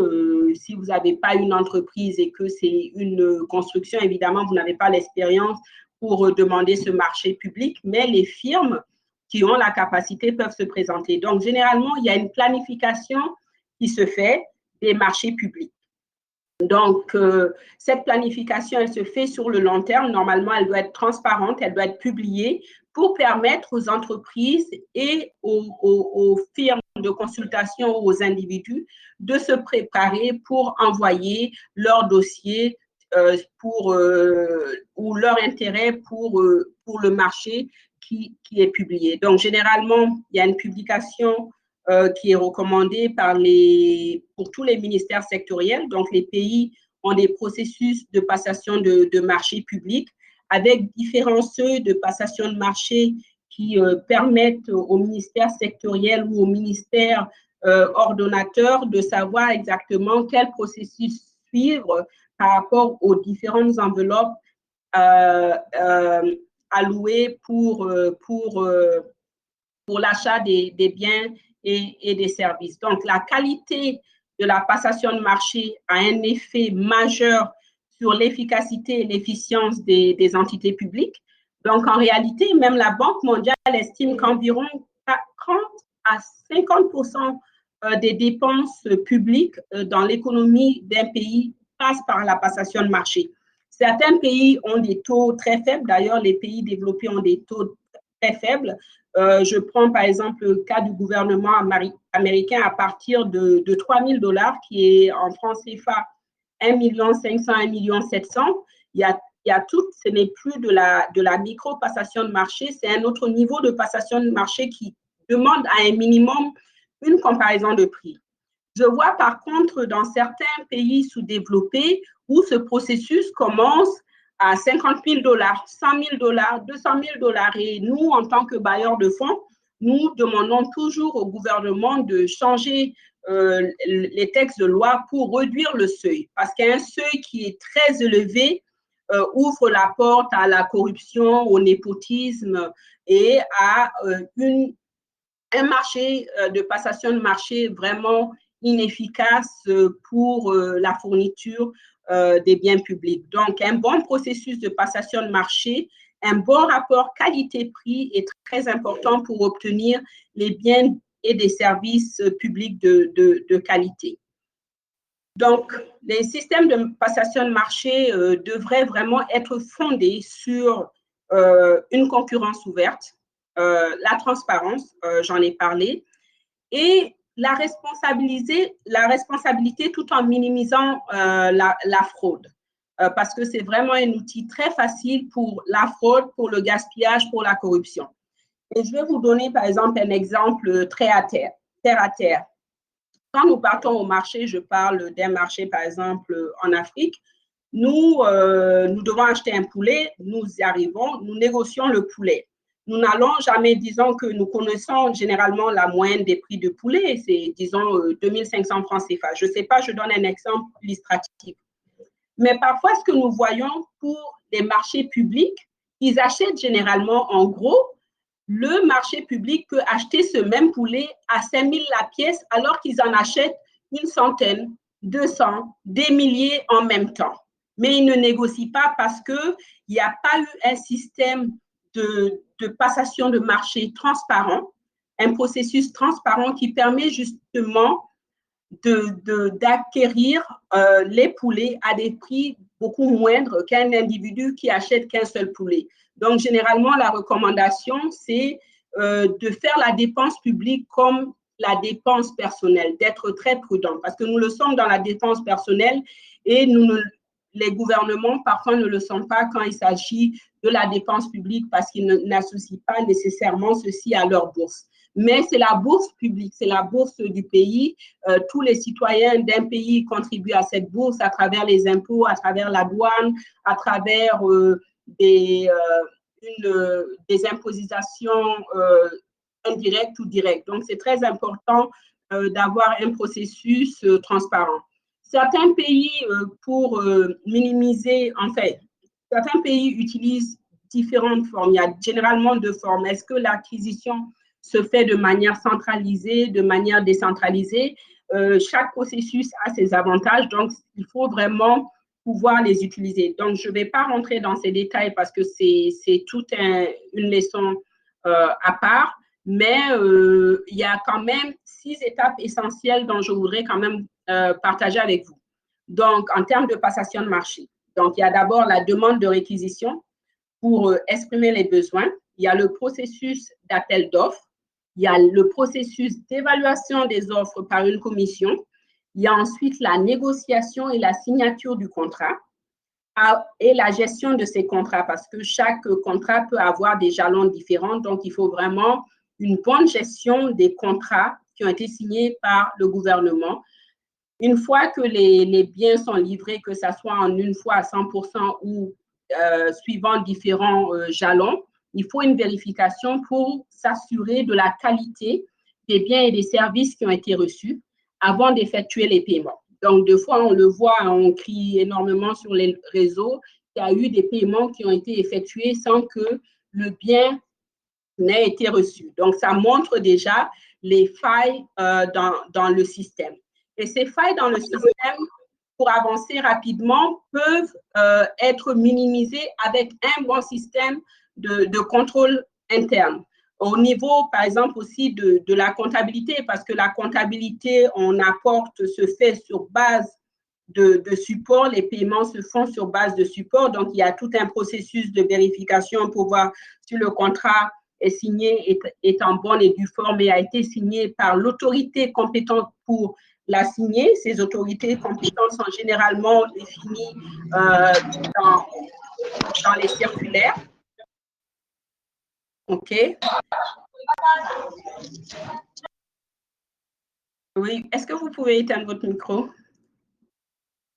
Si vous n'avez pas une entreprise et que c'est une construction, évidemment, vous n'avez pas l'expérience pour demander ce marché public, mais les firmes qui ont la capacité peuvent se présenter. Donc, généralement, il y a une planification qui se fait des marchés publics. Donc, cette planification, elle se fait sur le long terme. Normalement, elle doit être transparente, elle doit être publiée pour permettre aux entreprises et aux firmes de consultation ou aux individus de se préparer pour envoyer leur dossier ou leur intérêt pour le marché qui est publié. Donc, généralement, il y a une publication qui est recommandée pour tous les ministères sectoriels. Donc, les pays ont des processus de passation de marché public avec différents seuils de passation de marché qui permettent aux ministères sectoriels ou aux ministères ordonnateurs de savoir exactement quel processus suivre par rapport aux différentes enveloppes allouées pour l'achat des biens et des services. Donc, la qualité de la passation de marché a un effet majeur sur l'efficacité et l'efficience des entités publiques. Donc, en réalité, même la Banque mondiale estime qu'environ 30 à 50% des dépenses publiques dans l'économie d'un pays passent par la passation de marché. Certains pays ont des taux très faibles. D'ailleurs, les pays développés ont des taux très faibles. Je prends par exemple le cas du gouvernement américain à partir de 3 000 $, qui est en francs CFA 1 500 000, 1 700 000. Il y a tout, ce n'est plus de la micro-passation de marché, c'est un autre niveau de passation de marché qui demande à un minimum une comparaison de prix. Je vois par contre dans certains pays sous-développés où ce processus commence à 50 000 $, 100 000 $, 200 000 $. Et nous, en tant que bailleurs de fonds, nous demandons toujours au gouvernement de changer les textes de loi pour réduire le seuil. Parce qu'un seuil qui est très élevé ouvre la porte à la corruption, au népotisme et à un marché de passation de marché vraiment inefficace pour la fourniture des biens publics. Donc, un bon processus de passation de marché, un bon rapport qualité-prix est très important pour obtenir les biens et des services publics de qualité. Donc, les systèmes de passation de marché devraient vraiment être fondés sur une concurrence ouverte, la transparence, j'en ai parlé, et la responsabilité tout en minimisant la fraude. Parce que c'est vraiment un outil très facile pour la fraude, pour le gaspillage, pour la corruption. Et je vais vous donner, par exemple, un exemple terre à terre. Quand nous partons au marché, je parle d'un marché, par exemple, en Afrique, nous devons acheter un poulet, nous y arrivons, nous négocions le poulet. Nous n'allons jamais, disons que nous connaissons généralement la moyenne des prix de poulet, c'est, disons, 2500 francs CFA. Je ne sais pas, je donne un exemple illustratif. Mais parfois, ce que nous voyons pour les marchés publics, ils achètent généralement en gros. Le marché public peut acheter ce même poulet à 5 000 la pièce alors qu'ils en achètent une centaine, 200, des milliers en même temps. Mais ils ne négocient pas parce qu'il n'y a pas eu un système de passation de marché transparent, un processus transparent qui permet justement d'acquérir les poulets à des prix beaucoup moindres qu'un individu qui achète qu'un seul poulet. Donc, généralement, la recommandation, c'est de faire la dépense publique comme la dépense personnelle, d'être très prudent, parce que nous le sommes dans la dépense personnelle et les gouvernements, parfois, ne le sont pas quand il s'agit de la dépense publique parce qu'ils n'associent pas nécessairement ceci à leur bourse. Mais c'est la bourse publique, c'est la bourse du pays. Tous les citoyens d'un pays contribuent à cette bourse à travers les impôts, à travers la douane, à travers des impositions indirectes ou directes. Donc, c'est très important d'avoir un processus transparent. Certains pays, pour minimiser, en fait, certains pays utilisent différentes formes. Il y a généralement deux formes. Est-ce que l'acquisition se fait de manière centralisée, de manière décentralisée? Chaque processus a ses avantages, donc il faut vraiment pouvoir les utiliser. Donc, je ne vais pas rentrer dans ces détails parce que c'est toute une leçon à part, mais il y a quand même 6 étapes essentielles dont je voudrais quand même partager avec vous. Donc, en termes de passation de marché, donc, il y a d'abord la demande de réquisition pour exprimer les besoins. Il y a le processus d'appel d'offres. Il y a le processus d'évaluation des offres par une commission. Il y a ensuite la négociation et la signature du contrat et la gestion de ces contrats parce que chaque contrat peut avoir des jalons différents. Donc, il faut vraiment une bonne gestion des contrats qui ont été signés par le gouvernement. Une fois que les biens sont livrés, que ce soit en une fois à 100% ou suivant différents jalons, il faut une vérification pour s'assurer de la qualité des biens et des services qui ont été reçus avant d'effectuer les paiements. Donc, deux fois, on le voit, on crie énormément sur les réseaux, il y a eu des paiements qui ont été effectués sans que le bien n'ait été reçu. Donc, ça montre déjà les failles dans le système. Et ces failles dans le système, pour avancer rapidement, peuvent être minimisées avec un bon système de contrôle interne. Au niveau, par exemple, aussi de la comptabilité, parce que la comptabilité, on apporte, se fait sur base de support, les paiements se font sur base de support, donc il y a tout un processus de vérification pour voir si le contrat est signé, est en bonne et due forme et a été signé par l'autorité compétente pour la signer. Ces autorités compétentes sont généralement définies dans les circulaires. OK. Oui, est-ce que vous pouvez éteindre votre micro?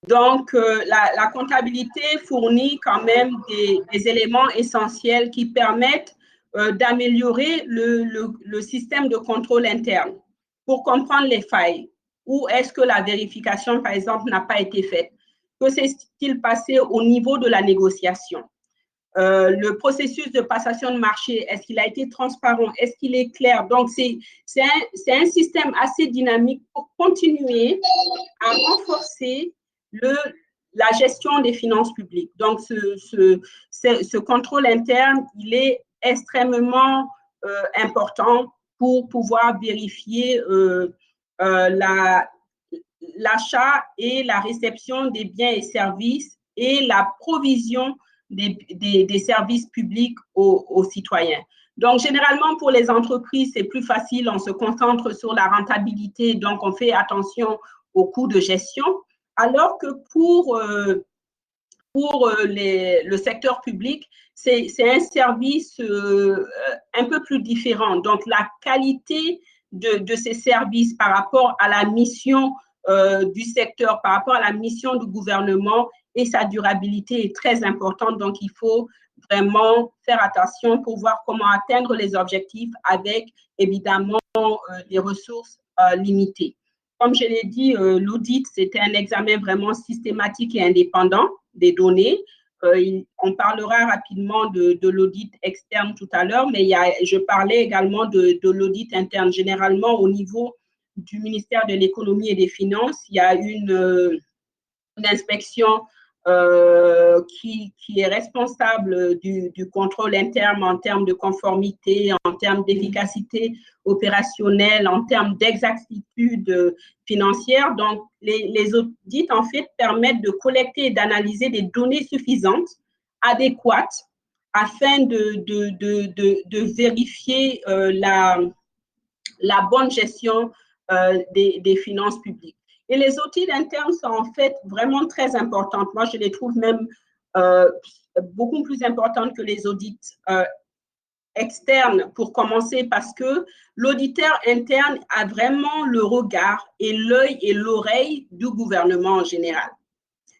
Donc, la comptabilité fournit quand même des éléments essentiels qui permettent d'améliorer le système de contrôle interne pour comprendre les failles. Où est-ce que la vérification, par exemple, n'a pas été faite? Que s'est-il passé au niveau de la négociation? Le processus de passation de marché, est-ce qu'il a été transparent? Est-ce qu'il est clair? Donc, c'est un système assez dynamique pour continuer à renforcer la gestion des finances publiques. Donc, ce contrôle interne, il est extrêmement important pour pouvoir vérifier l'achat et la réception des biens et services et la provision des services publics aux citoyens. Donc, généralement, pour les entreprises, c'est plus facile, on se concentre sur la rentabilité, donc on fait attention aux coûts de gestion, alors que pour le secteur public, c'est un service un peu plus différent. Donc, la qualité de ces services par rapport à la mission du secteur, par rapport à la mission du gouvernement et sa durabilité est très importante. Donc, il faut vraiment faire attention pour voir comment atteindre les objectifs avec, évidemment, des ressources limitées. Comme je l'ai dit, l'audit, c'était un examen vraiment systématique et indépendant des données. On parlera rapidement de l'audit externe tout à l'heure, mais je parlais également de l'audit interne. Généralement, au niveau du ministère de l'Économie et des Finances, il y a une inspection qui est responsable du contrôle interne en termes de conformité, en termes d'efficacité opérationnelle, en termes d'exactitude financière. Donc, les audits, en fait, permettent de collecter et d'analyser des données suffisantes, adéquates, afin de vérifier la bonne gestion des finances publiques. Et les audits internes sont en fait vraiment très importants. Moi, je les trouve même beaucoup plus importantes que les audits externes pour commencer, parce que l'auditeur interne a vraiment le regard et l'œil et l'oreille du gouvernement en général.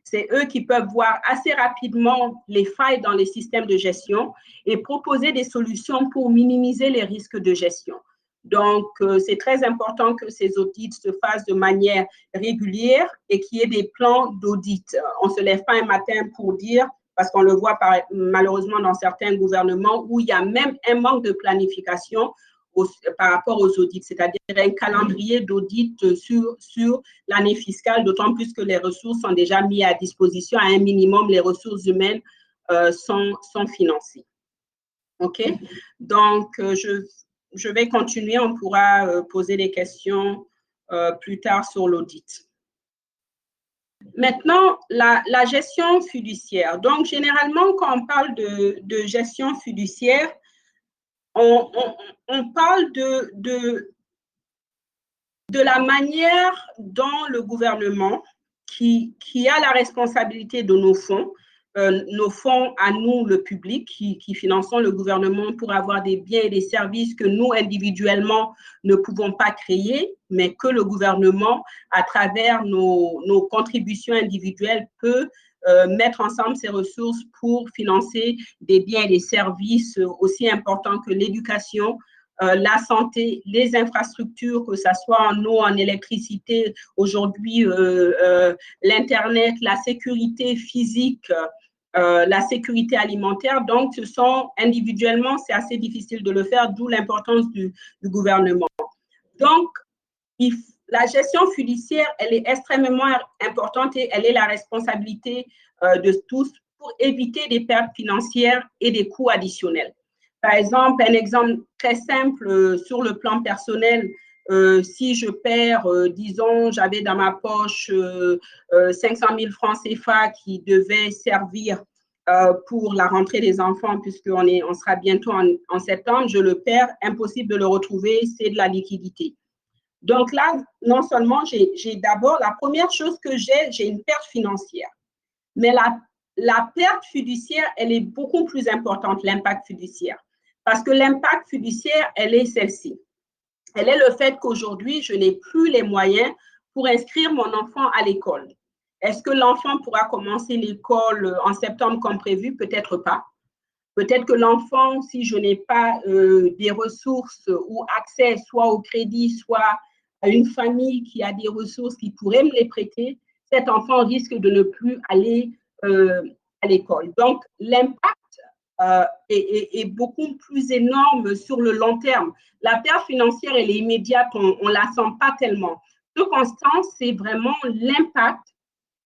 C'est eux qui peuvent voir assez rapidement les failles dans les systèmes de gestion et proposer des solutions pour minimiser les risques de gestion. Donc, c'est très important que ces audits se fassent de manière régulière et qu'il y ait des plans d'audit. On ne se lève pas un matin pour dire, parce qu'on le voit malheureusement dans certains gouvernements, où il y a même un manque de planification par rapport aux audits, c'est-à-dire un calendrier d'audit sur l'année fiscale, d'autant plus que les ressources sont déjà mises à disposition. À un minimum, les ressources humaines sont financées. OK? Donc, je vais continuer. On pourra poser des questions plus tard sur l'audit. Maintenant, la gestion fiduciaire. Donc, généralement, quand on parle de gestion fiduciaire, on parle de la manière dont le gouvernement, qui a la responsabilité de nos fonds à nous, le public, qui finançons le gouvernement pour avoir des biens et des services que nous, individuellement, ne pouvons pas créer, mais que le gouvernement, à travers nos contributions individuelles, peut mettre ensemble ses ressources pour financer des biens et des services aussi importants que l'éducation, la santé, les infrastructures, que ce soit en eau, en électricité, aujourd'hui, l'Internet, la sécurité physique, la sécurité alimentaire. Donc, ce sont individuellement, c'est assez difficile de le faire, d'où l'importance du gouvernement. Donc, la gestion fiduciaire, elle est extrêmement importante et elle est la responsabilité de tous pour éviter des pertes financières et des coûts additionnels. Par exemple, un exemple très simple sur le plan personnel, si je perds, disons, j'avais dans ma poche 500 000 francs CFA qui devaient servir pour la rentrée des enfants, puisqu'on sera bientôt en septembre, je le perds, impossible de le retrouver, c'est de la liquidité. Donc là, non seulement j'ai d'abord, la première chose que j'ai une perte financière, mais la perte fiduciaire, elle est beaucoup plus importante, l'impact fiduciaire. Parce que l'impact fiduciaire, elle est celle-ci. Elle est le fait qu'aujourd'hui, je n'ai plus les moyens pour inscrire mon enfant à l'école. Est-ce que l'enfant pourra commencer l'école en septembre comme prévu? Peut-être pas. Peut-être que l'enfant, si je n'ai pas des ressources ou accès soit au crédit, soit à une famille qui a des ressources qui pourraient me les prêter, cet enfant risque de ne plus aller à l'école. Donc, l'impact est beaucoup plus énorme sur le long terme. La perte financière, elle est immédiate, on ne la sent pas tellement. Ce constant, c'est vraiment l'impact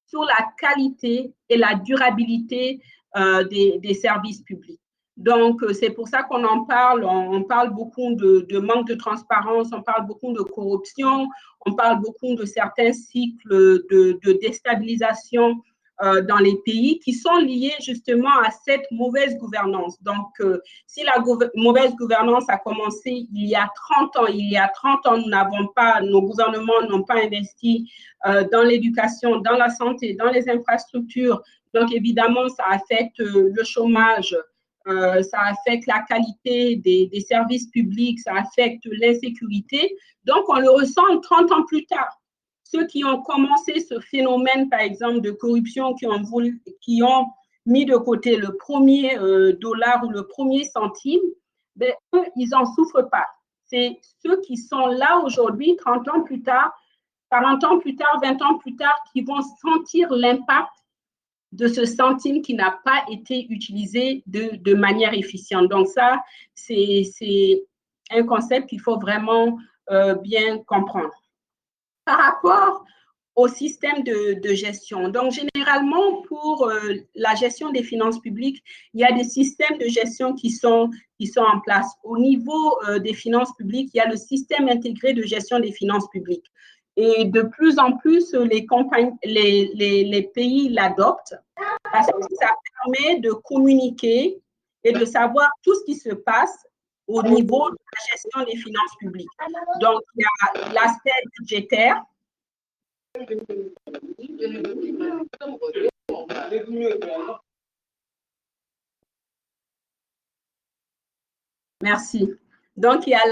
sur la qualité et la durabilité des services publics. Donc, c'est pour ça qu'on en parle. On parle beaucoup de manque de transparence, on parle beaucoup de corruption, on parle beaucoup de certains cycles de déstabilisation dans les pays qui sont liés justement à cette mauvaise gouvernance. Donc, si la mauvaise gouvernance a commencé il y a 30 ans, nos gouvernements n'ont pas investi dans l'éducation, dans la santé, dans les infrastructures. Donc, évidemment, ça affecte le chômage, ça affecte la qualité des services publics, ça affecte l'insécurité. Donc, on le ressent 30 ans plus tard. Ceux qui ont commencé ce phénomène, par exemple, de corruption, qui ont mis de côté le premier dollar ou le premier centime, ben, eux, ils n'en souffrent pas. C'est ceux qui sont là aujourd'hui, 30 ans plus tard, 40 ans plus tard, 20 ans plus tard, qui vont sentir l'impact de ce centime qui n'a pas été utilisé de manière efficiente. Donc ça, c'est un concept qu'il faut vraiment bien comprendre. Par rapport au système de gestion. Donc, généralement, pour la gestion des finances publiques, il y a des systèmes de gestion qui sont en place. Au niveau des finances publiques, il y a le système intégré de gestion des finances publiques. Et de plus en plus, les pays l'adoptent parce que ça permet de communiquer et de savoir tout ce qui se passe au niveau de la gestion des finances publiques. Donc, il y a l'aspect budgétaire. Merci. Donc, il y a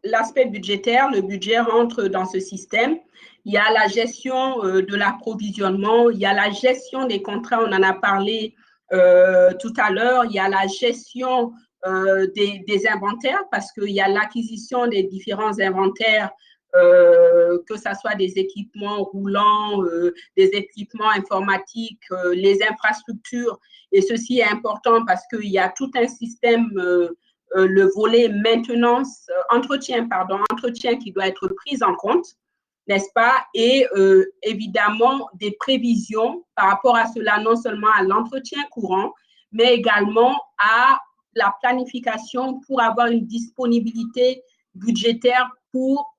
l'aspect budgétaire, le budget rentre dans ce système. Il y a la gestion de l'approvisionnement, il y a la gestion des contrats, on en a parlé tout à l'heure, il y a la gestion des inventaires parce qu'il y a l'acquisition des différents inventaires, que ce soit des équipements roulants, des équipements informatiques, les infrastructures. Et ceci est important parce qu'il y a tout un système, le volet maintenance, entretien qui doit être pris en compte, n'est-ce pas? Et évidemment, des prévisions par rapport à cela, non seulement à l'entretien courant, mais également à la planification pour avoir une disponibilité budgétaire pour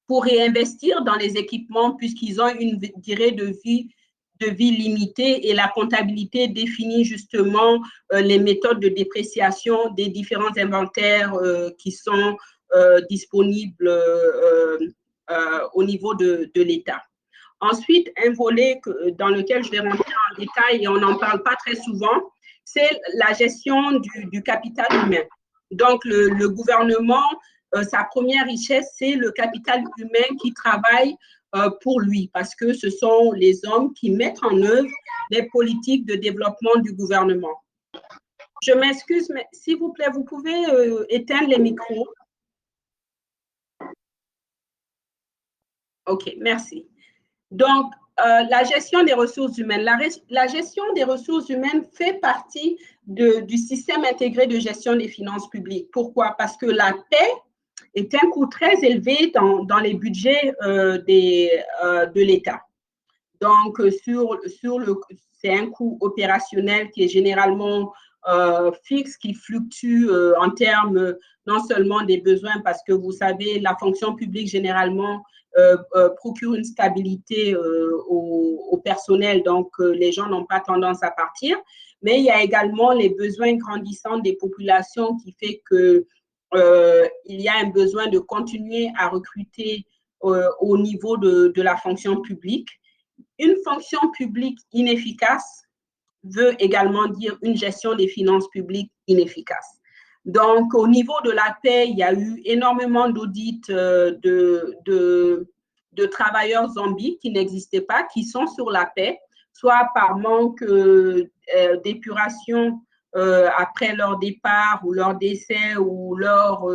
réinvestir dans les équipements puisqu'ils ont une durée de vie limitée et la comptabilité définit justement les méthodes de dépréciation des différents inventaires qui sont disponibles au niveau de l'État. Ensuite, un volet dans lequel je vais rentrer en détail et on n'en parle pas très souvent, c'est la gestion du capital humain. Donc, le gouvernement, sa première richesse, c'est le capital humain qui travaille pour lui, parce que ce sont les hommes qui mettent en œuvre les politiques de développement du gouvernement. Je m'excuse, mais s'il vous plaît, vous pouvez éteindre les micros. OK, merci. Donc, la gestion des ressources humaines. La gestion des ressources humaines fait partie du système intégré de gestion des finances publiques. Pourquoi? Parce que la paix est un coût très élevé dans les budgets de l'État. Donc, c'est un coût opérationnel qui est généralement fixe, qui fluctue en termes non seulement des besoins, parce que vous savez, la fonction publique généralement procure une stabilité au personnel, donc les gens n'ont pas tendance à partir, mais il y a également les besoins grandissants des populations qui fait que il y a un besoin de continuer à recruter au niveau de la fonction publique. Une fonction publique inefficace veut également dire une gestion des finances publiques inefficace. Donc, au niveau de la paix, il y a eu énormément d'audits de travailleurs zombies qui n'existaient pas, qui sont sur la paix, soit par manque d'épuration après leur départ ou leur décès ou leur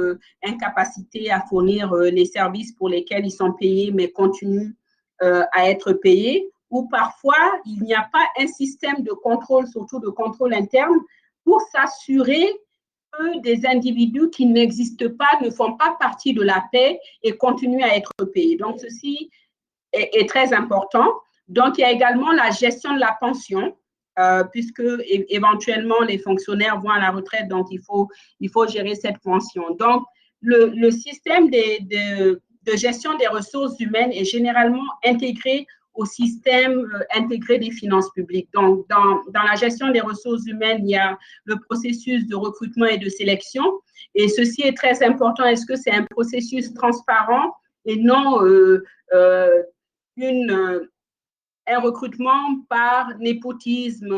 incapacité à fournir les services pour lesquels ils sont payés, mais continuent à être payés, ou parfois il n'y a pas un système de contrôle, surtout de contrôle interne, pour s'assurer que des individus qui n'existent pas, ne font pas partie de la paix et continuent à être payés. Donc, ceci est très important. Donc, il y a également la gestion de la pension, puisque éventuellement les fonctionnaires vont à la retraite, donc il faut gérer cette pension. Donc, le système de gestion des ressources humaines est généralement intégré au système intégré des finances publiques. Donc, dans la gestion des ressources humaines, il y a le processus de recrutement et de sélection. Et ceci est très important. Est-ce que c'est un processus transparent et non un recrutement par népotisme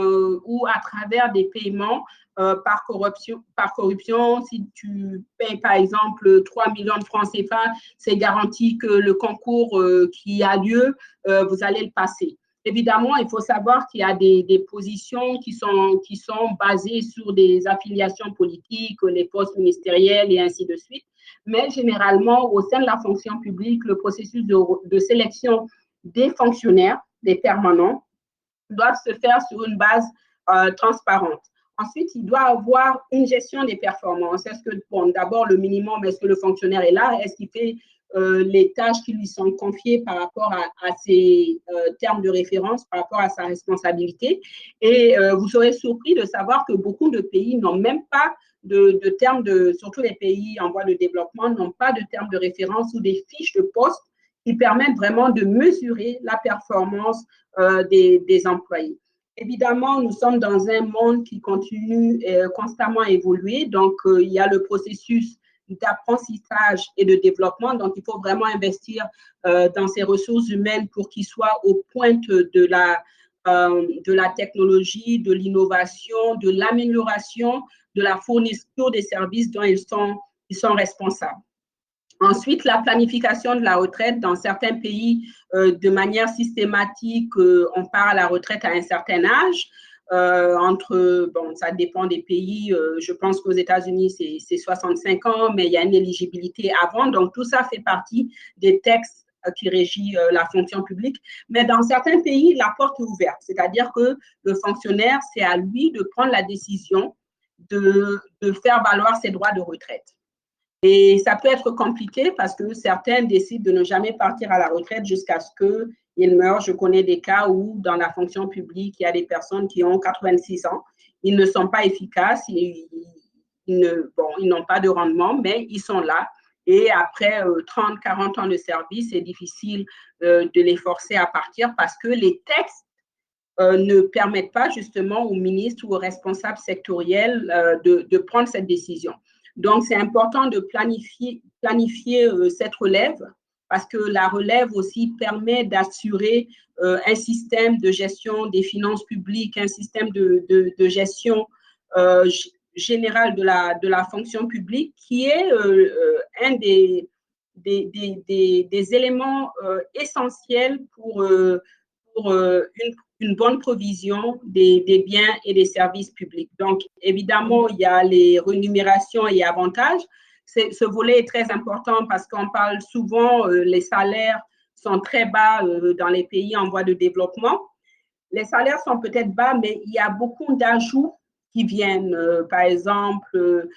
ou à travers des paiements par corruption. Si tu payes, par exemple, 3 millions de francs CFA, c'est garanti que le concours qui a lieu, vous allez le passer. Évidemment, il faut savoir qu'il y a des positions qui sont basées sur des affiliations politiques, les postes ministériels et ainsi de suite. Mais généralement, au sein de la fonction publique, le processus de sélection des fonctionnaires, des permanents, doivent se faire sur une base transparente. Ensuite, il doit avoir une gestion des performances. Est-ce que, bon, d'abord, le minimum, est-ce que le fonctionnaire est là? Est-ce qu'il fait les tâches qui lui sont confiées par rapport à ses termes de référence, par rapport à sa responsabilité? Et vous serez surpris de savoir que beaucoup de pays n'ont même pas de termes surtout les pays en voie de développement, n'ont pas de termes de référence ou des fiches de poste qui permettent vraiment de mesurer la performance des employés. Évidemment, nous sommes dans un monde qui continue constamment à évoluer. Donc, il y a le processus d'apprentissage et de développement. Donc, il faut vraiment investir dans ces ressources humaines pour qu'ils soient aux pointes de la technologie, de l'innovation, de l'amélioration, de la fourniture des services dont ils sont responsables. Ensuite, la planification de la retraite dans certains pays, de manière systématique, on part à la retraite à un certain âge. Bon, ça dépend des pays. Je pense qu'aux États-Unis, c'est 65 ans, mais il y a une éligibilité avant. Donc, tout ça fait partie des textes qui régissent la fonction publique. Mais dans certains pays, la porte est ouverte. C'est-à-dire que le fonctionnaire, c'est à lui de prendre la décision de faire valoir ses droits de retraite. Et ça peut être compliqué parce que certains décident de ne jamais partir à la retraite jusqu'à ce qu'ils meurent. Je connais des cas où, dans la fonction publique, il y a des personnes qui ont 86 ans. Ils ne sont pas efficaces, ils n'ont pas de rendement, mais ils sont là. Et après 30, 40 ans de service, c'est difficile de les forcer à partir parce que les textes ne permettent pas justement aux ministres ou aux responsables sectoriels de prendre cette décision. Donc, c'est important de planifier cette relève parce que la relève aussi permet d'assurer un système de gestion des finances publiques, un système de gestion générale de la fonction publique qui est un des éléments essentiels pour une bonne provision des biens et des services publics. Donc, évidemment, il y a les rémunérations et avantages. Ce volet est très important parce qu'on parle souvent, les salaires sont très bas dans les pays en voie de développement. Les salaires sont peut-être bas, mais il y a beaucoup d'ajouts qui viennent, par exemple,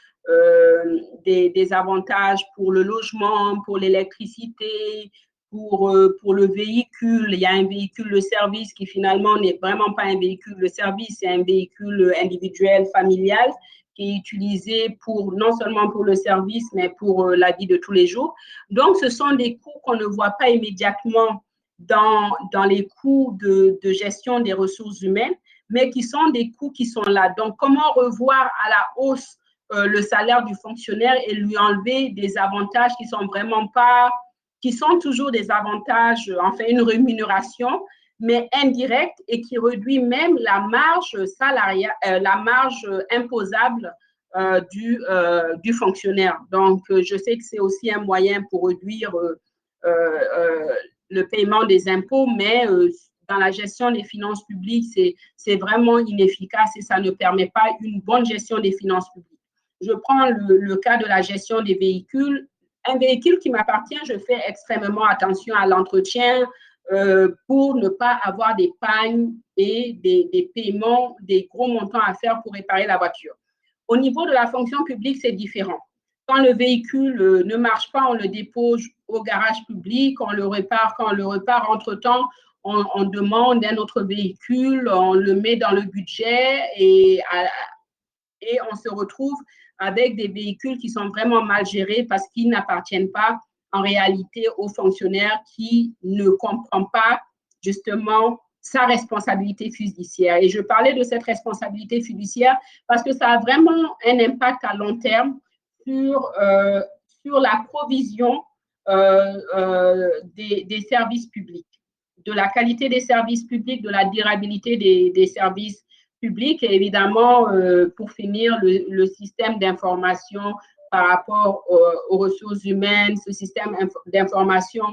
des avantages pour le logement, pour l'électricité, pour le véhicule. Il y a un véhicule de service qui finalement n'est vraiment pas un véhicule de service, c'est un véhicule individuel, familial, qui est utilisé non seulement pour le service, mais pour la vie de tous les jours. Donc, ce sont des coûts qu'on ne voit pas immédiatement dans les coûts de gestion des ressources humaines, mais qui sont des coûts qui sont là. Donc, comment revoir à la hausse le salaire du fonctionnaire et lui enlever des avantages qui sont vraiment pas, qui sont toujours des avantages, enfin une rémunération, mais indirecte et qui réduit même la marge salariale, la marge imposable du fonctionnaire. Donc, je sais que c'est aussi un moyen pour réduire le paiement des impôts, mais dans la gestion des finances publiques, c'est vraiment inefficace et ça ne permet pas une bonne gestion des finances publiques. Je prends le cas de la gestion des véhicules. Un véhicule qui m'appartient, je fais extrêmement attention à l'entretien pour ne pas avoir des pannes et des paiements, des gros montants à faire pour réparer la voiture. Au niveau de la fonction publique, c'est différent. Quand le véhicule ne marche pas, on le dépose au garage public, on le répare. Quand on le répare, entre-temps, on demande un autre véhicule, on le met dans le budget et on se retrouve avec des véhicules qui sont vraiment mal gérés parce qu'ils n'appartiennent pas en réalité aux fonctionnaires qui ne comprennent pas justement sa responsabilité fiduciaire. Et je parlais de cette responsabilité fiduciaire parce que ça a vraiment un impact à long terme sur la provision des services publics, de la qualité des services publics, de la durabilité des services publics et évidemment, pour finir, le système d'information par rapport aux ressources humaines, ce système d'information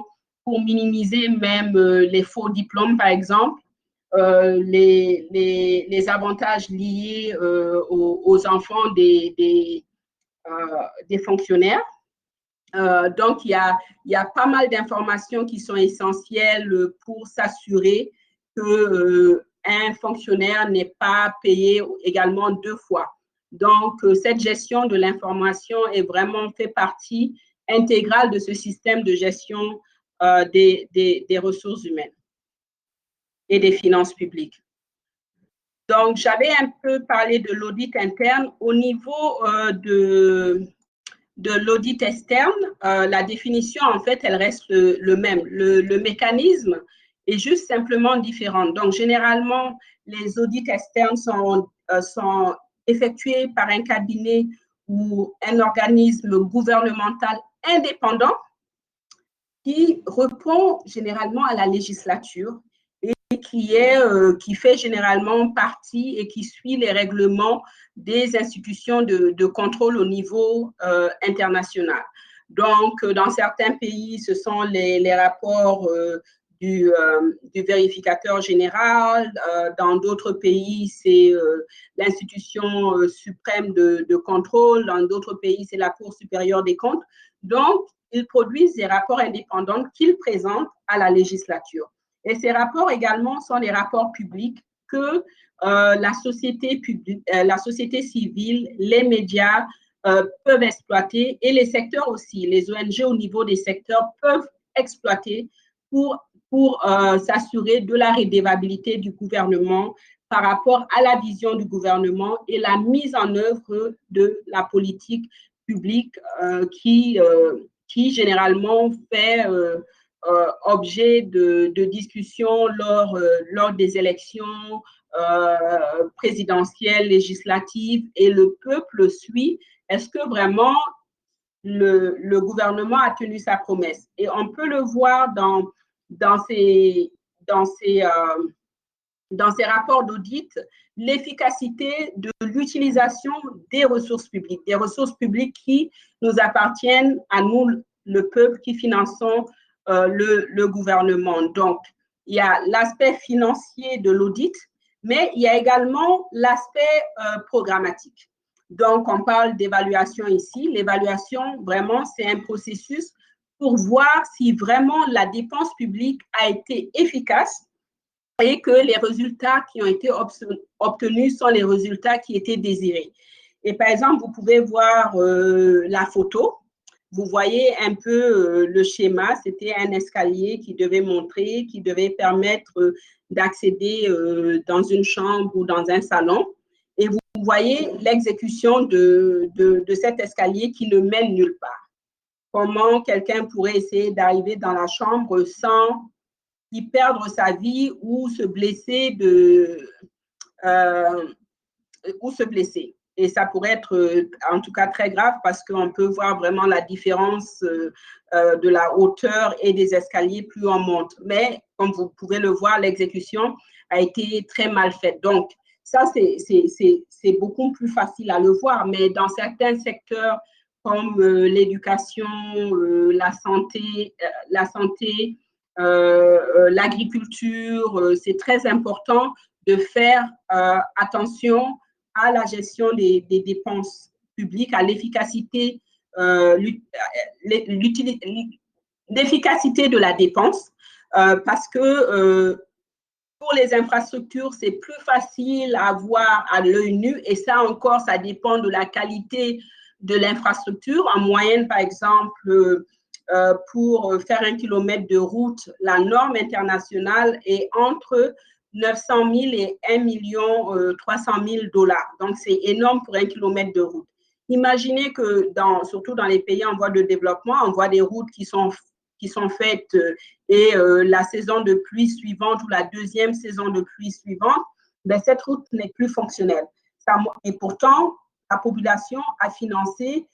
pour minimiser même les faux diplômes, par exemple, les avantages liés aux enfants des fonctionnaires. Donc, il y a pas mal d'informations qui sont essentielles pour s'assurer que un fonctionnaire n'est pas payé également deux fois. Donc, cette gestion de l'information est vraiment fait partie intégrale de ce système de gestion des ressources humaines et des finances publiques. Donc, j'avais un peu parlé de l'audit interne. Au niveau de l'audit externe, la définition, en fait, elle reste le même. Le mécanisme est juste simplement différente. Donc, généralement, les audits externes sont effectués par un cabinet ou un organisme gouvernemental indépendant qui répond généralement à la législature et qui fait généralement partie et qui suit les règlements des institutions de contrôle au niveau international. Donc, dans certains pays, ce sont les rapports du vérificateur général. Dans d'autres pays, c'est l'institution suprême de contrôle. Dans d'autres pays, c'est la Cour supérieure des comptes. Donc, ils produisent des rapports indépendants qu'ils présentent à la législature. Et ces rapports également sont des rapports publics que la société civile, les médias peuvent exploiter et les secteurs aussi, les ONG au niveau des secteurs peuvent exploiter pour s'assurer de la redevabilité du gouvernement par rapport à la vision du gouvernement et la mise en œuvre de la politique publique qui généralement fait objet de discussions lors des élections présidentielles, législatives, et le peuple suit. Est-ce que vraiment le gouvernement a tenu sa promesse? Et on peut le voir dans ces rapports d'audit, l'efficacité de l'utilisation des ressources publiques qui nous appartiennent à nous, le peuple, qui finançons le gouvernement. Donc, il y a l'aspect financier de l'audit, mais il y a également l'aspect programmatique. Donc, on parle d'évaluation ici. L'évaluation, vraiment, c'est un processus pour voir si vraiment la dépense publique a été efficace et que les résultats qui ont été obtenus sont les résultats qui étaient désirés. Et par exemple, vous pouvez voir la photo. Vous voyez un peu le schéma. C'était un escalier qui devait permettre d'accéder dans une chambre ou dans un salon. Et vous voyez l'exécution de cet escalier qui ne mène nulle part. Comment quelqu'un pourrait essayer d'arriver dans la chambre sans y perdre sa vie ou se blesser Et ça pourrait être en tout cas très grave parce qu'on peut voir vraiment la différence de la hauteur et des escaliers plus on monte. Mais comme vous pouvez le voir, l'exécution a été très mal faite. Donc, ça, c'est beaucoup plus facile à le voir. Mais dans certains secteurs comme l'éducation, la santé, l'agriculture, c'est très important de faire attention à la gestion des dépenses publiques, à l'efficacité l'efficacité de la dépense, parce que pour les infrastructures, c'est plus facile à voir à l'œil nu, et ça encore, ça dépend de la qualité de l'infrastructure. En moyenne, par exemple, pour faire 1 kilomètre de route, la norme internationale est entre 900 000 et 1 300 000 $. Donc, c'est énorme pour 1 kilomètre de route. Imaginez que, surtout dans les pays en voie de développement, on voit des routes qui sont faites et la saison de pluie suivante ou la deuxième saison de pluie suivante, ben, cette route n'est plus fonctionnelle. Et pourtant, la population a financé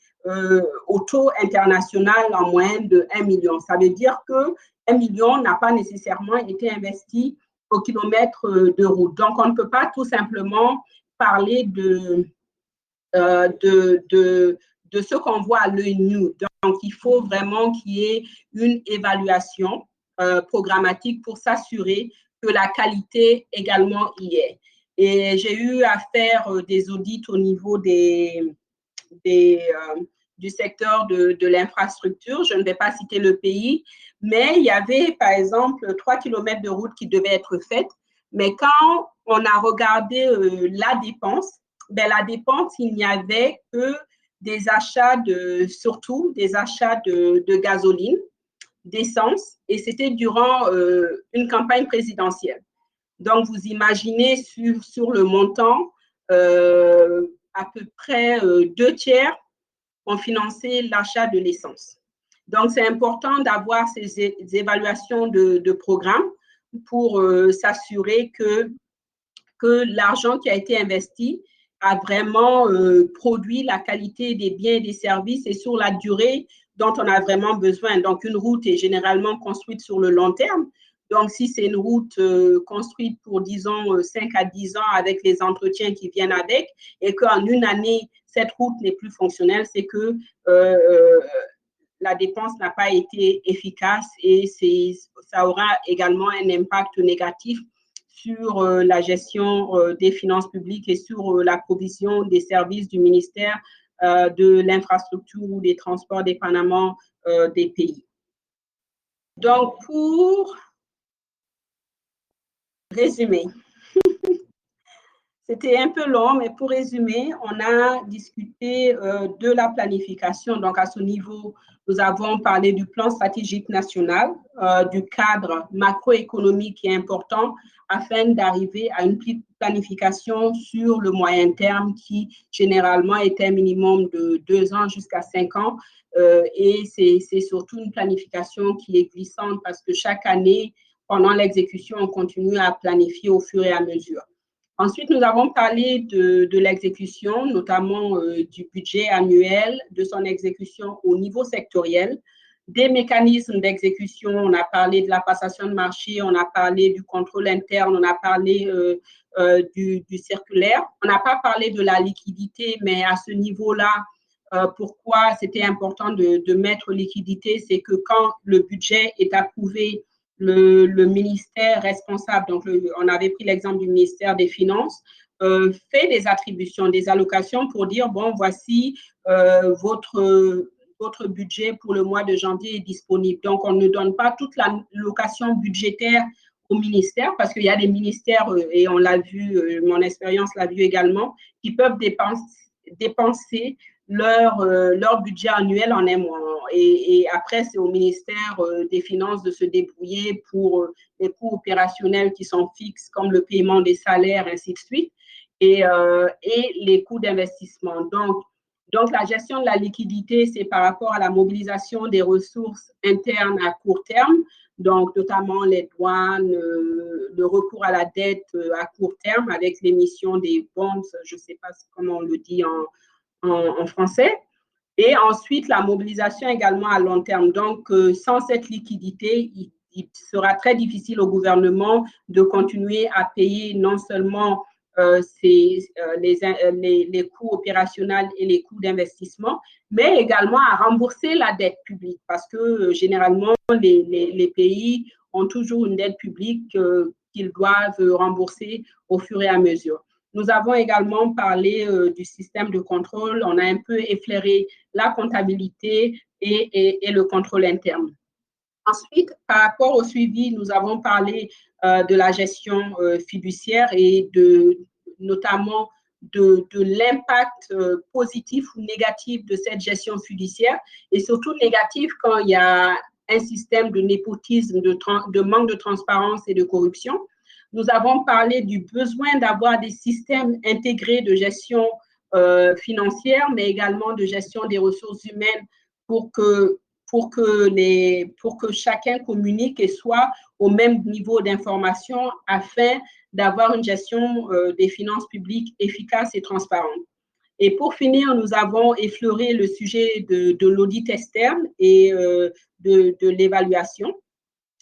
au taux international en moyenne de 1 million. Ça veut dire que 1 million n'a pas nécessairement été investi au kilomètre de route. Donc, on ne peut pas tout simplement parler de ce qu'on voit à l'œil nu. Donc, il faut vraiment qu'il y ait une évaluation programmatique pour s'assurer que la qualité également y est. Et j'ai eu à faire des audits au niveau du secteur de l'infrastructure. Je ne vais pas citer le pays, mais il y avait, par exemple, 3 kilomètres de route qui devaient être faites. Mais quand on a regardé la dépense, ben, la dépense, il n'y avait que des achats surtout des achats de gasoline, d'essence, et c'était durant une campagne présidentielle. Donc, vous imaginez sur le montant, à peu près 2 tiers ont financé l'achat de l'essence. Donc, c'est important d'avoir ces évaluations de programmes pour s'assurer que l'argent qui a été investi a vraiment produit la qualité des biens et des services et sur la durée dont on a vraiment besoin. Donc, une route est généralement construite sur le long terme. Donc, si c'est une route construite pour, disons, 5 à 10 ans avec les entretiens qui viennent avec et qu'en une année, cette route n'est plus fonctionnelle, c'est que la dépense n'a pas été efficace et ça aura également un impact négatif sur la gestion des finances publiques et sur la provision des services du ministère de l'infrastructure ou des transports dépendamment des pays. Donc, pour résumer, c'était un peu long, mais pour résumer, on a discuté de la planification. Donc, à ce niveau, nous avons parlé du plan stratégique national, du cadre macroéconomique qui est important afin d'arriver à une planification sur le moyen terme qui, généralement, est un minimum de 2 ans jusqu'à 5 ans. Et c'est surtout une planification qui est glissante parce que chaque année, pendant l'exécution, on continue à planifier au fur et à mesure. Ensuite, nous avons parlé de l'exécution, notamment du budget annuel, de son exécution au niveau sectoriel, des mécanismes d'exécution. On a parlé de la passation de marché, on a parlé du contrôle interne, on a parlé du circulaire. On n'a pas parlé de la liquidité, mais à ce niveau-là, pourquoi c'était important de mettre liquidité, c'est que quand le budget est approuvé, le ministère responsable, donc on avait pris l'exemple du ministère des Finances, fait des attributions, des allocations pour dire, bon, voici votre budget pour le mois de janvier est disponible. Donc, on ne donne pas toute la location budgétaire au ministère parce qu'il y a des ministères, et on l'a vu, mon expérience l'a vu également, qui peuvent dépenser leur budget annuel en un mois. Et après, c'est au ministère des Finances de se débrouiller pour les coûts opérationnels qui sont fixes, comme le paiement des salaires, ainsi de suite, et les coûts d'investissement. Donc, la gestion de la liquidité, c'est par rapport à la mobilisation des ressources internes à court terme, donc notamment les douanes, le recours à la dette à court terme avec l'émission des bonds, je ne sais pas comment on le dit en français, et ensuite la mobilisation également à long terme. Donc, sans cette liquidité, il sera très difficile au gouvernement de continuer à payer non seulement les coûts opérationnels et les coûts d'investissement, mais également à rembourser la dette publique parce que généralement, les pays ont toujours une dette publique qu'ils doivent rembourser au fur et à mesure. Nous avons également parlé du système de contrôle. On a un peu effleuré la comptabilité et le contrôle interne. Ensuite, par rapport au suivi, nous avons parlé de la gestion fiduciaire et notamment de l'impact positif ou négatif de cette gestion fiduciaire et surtout négatif quand il y a un système de népotisme, de manque de transparence et de corruption. Nous avons parlé du besoin d'avoir des systèmes intégrés de gestion financière, mais également de gestion des ressources humaines pour que chacun communique et soit au même niveau d'information afin d'avoir une gestion des finances publiques efficace et transparente. Et pour finir, nous avons effleuré le sujet de l'audit externe et de l'évaluation.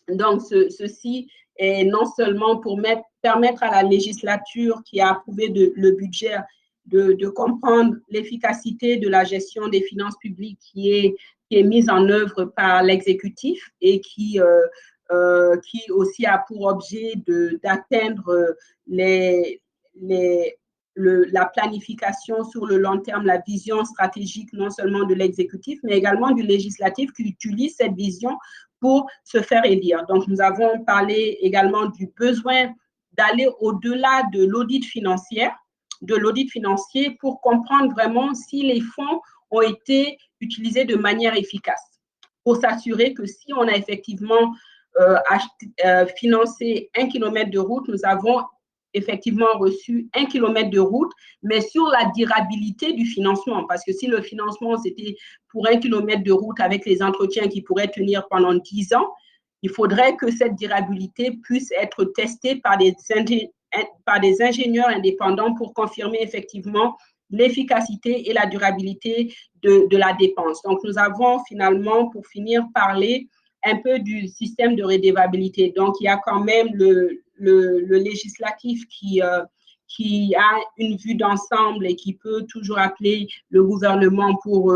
Donc, ceci est non seulement pour permettre à la législature qui a approuvé le budget de comprendre l'efficacité de la gestion des finances publiques qui est mise en œuvre par l'exécutif et qui aussi a pour objet d'atteindre la planification sur le long terme, la vision stratégique non seulement de l'exécutif, mais également du législatif qui utilise cette vision pour se faire élire. Donc, nous avons parlé également du besoin d'aller au-delà de l'audit financier pour comprendre vraiment si les fonds ont été utilisés de manière efficace, pour s'assurer que si on a effectivement financé 1 kilomètre de route, nous avons effectivement reçu 1 kilomètre de route, mais sur la durabilité du financement. Parce que si le financement, c'était pour 1 kilomètre de route avec les entretiens qui pourraient tenir pendant 10 ans, il faudrait que cette durabilité puisse être testée par des ingénieurs indépendants pour confirmer effectivement l'efficacité et la durabilité de la dépense. Donc, nous avons finalement, pour finir, parlé un peu du système de redevabilité. Donc, il y a quand même le législatif qui a une vue d'ensemble et qui peut toujours appeler le gouvernement pour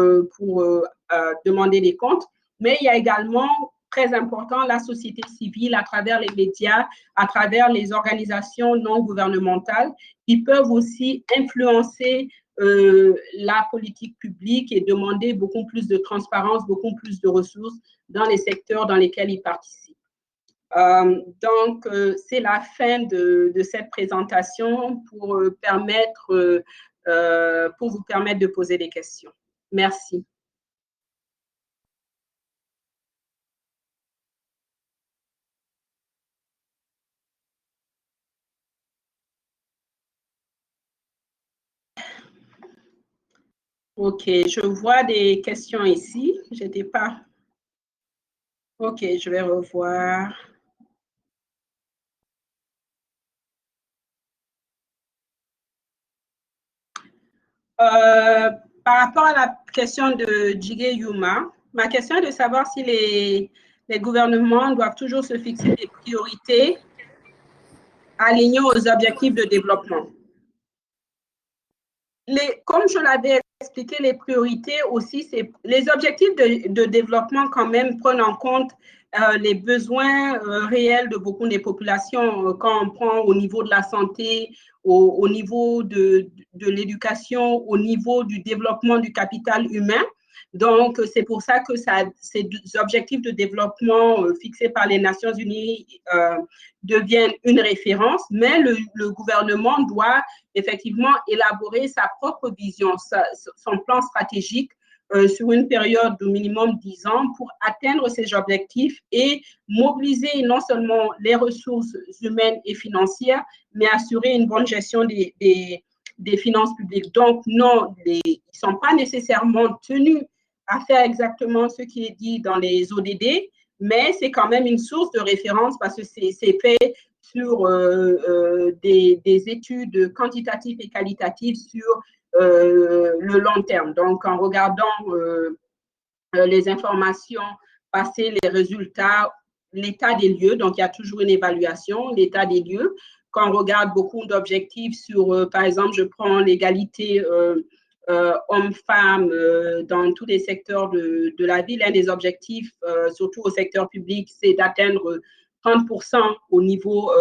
demander des comptes. Mais il y a également, très important, la société civile à travers les médias, à travers les organisations non gouvernementales qui peuvent aussi influencer la politique publique et demander beaucoup plus de transparence, beaucoup plus de ressources dans les secteurs dans lesquels ils participent. Donc, c'est la fin de cette présentation pour vous permettre de poser des questions. Merci. OK, je vois des questions ici. Je n'étais pas. OK, je vais revoir. Par rapport à la question de Jige Yuma, ma question est de savoir si les gouvernements doivent toujours se fixer des priorités alignées aux objectifs de développement. Comme je l'avais expliqué, les priorités aussi, c'est les objectifs de développement quand même prennent en compte les besoins réels de beaucoup des populations quand on prend au niveau de la santé, au niveau de l'éducation, au niveau du développement du capital humain. Donc, c'est pour ça que ces objectifs de développement fixés par les Nations Unies deviennent une référence, mais le gouvernement doit effectivement élaborer sa propre vision, son plan stratégique sur une période de minimum 10 ans pour atteindre ces objectifs et mobiliser non seulement les ressources humaines et financières, mais assurer une bonne gestion des finances publiques. Donc, non, ils ne sont pas nécessairement tenus à faire exactement ce qui est dit dans les ODD, mais c'est quand même une source de référence parce que c'est fait sur des études quantitatives et qualitatives sur le long terme. Donc, en regardant les informations passées, les résultats, l'état des lieux, donc il y a toujours une évaluation, l'état des lieux. Quand on regarde beaucoup d'objectifs sur, par exemple, je prends l'égalité hommes-femmes dans tous les secteurs de la vie, l'un des objectifs, surtout au secteur public, c'est d'atteindre 30% au niveau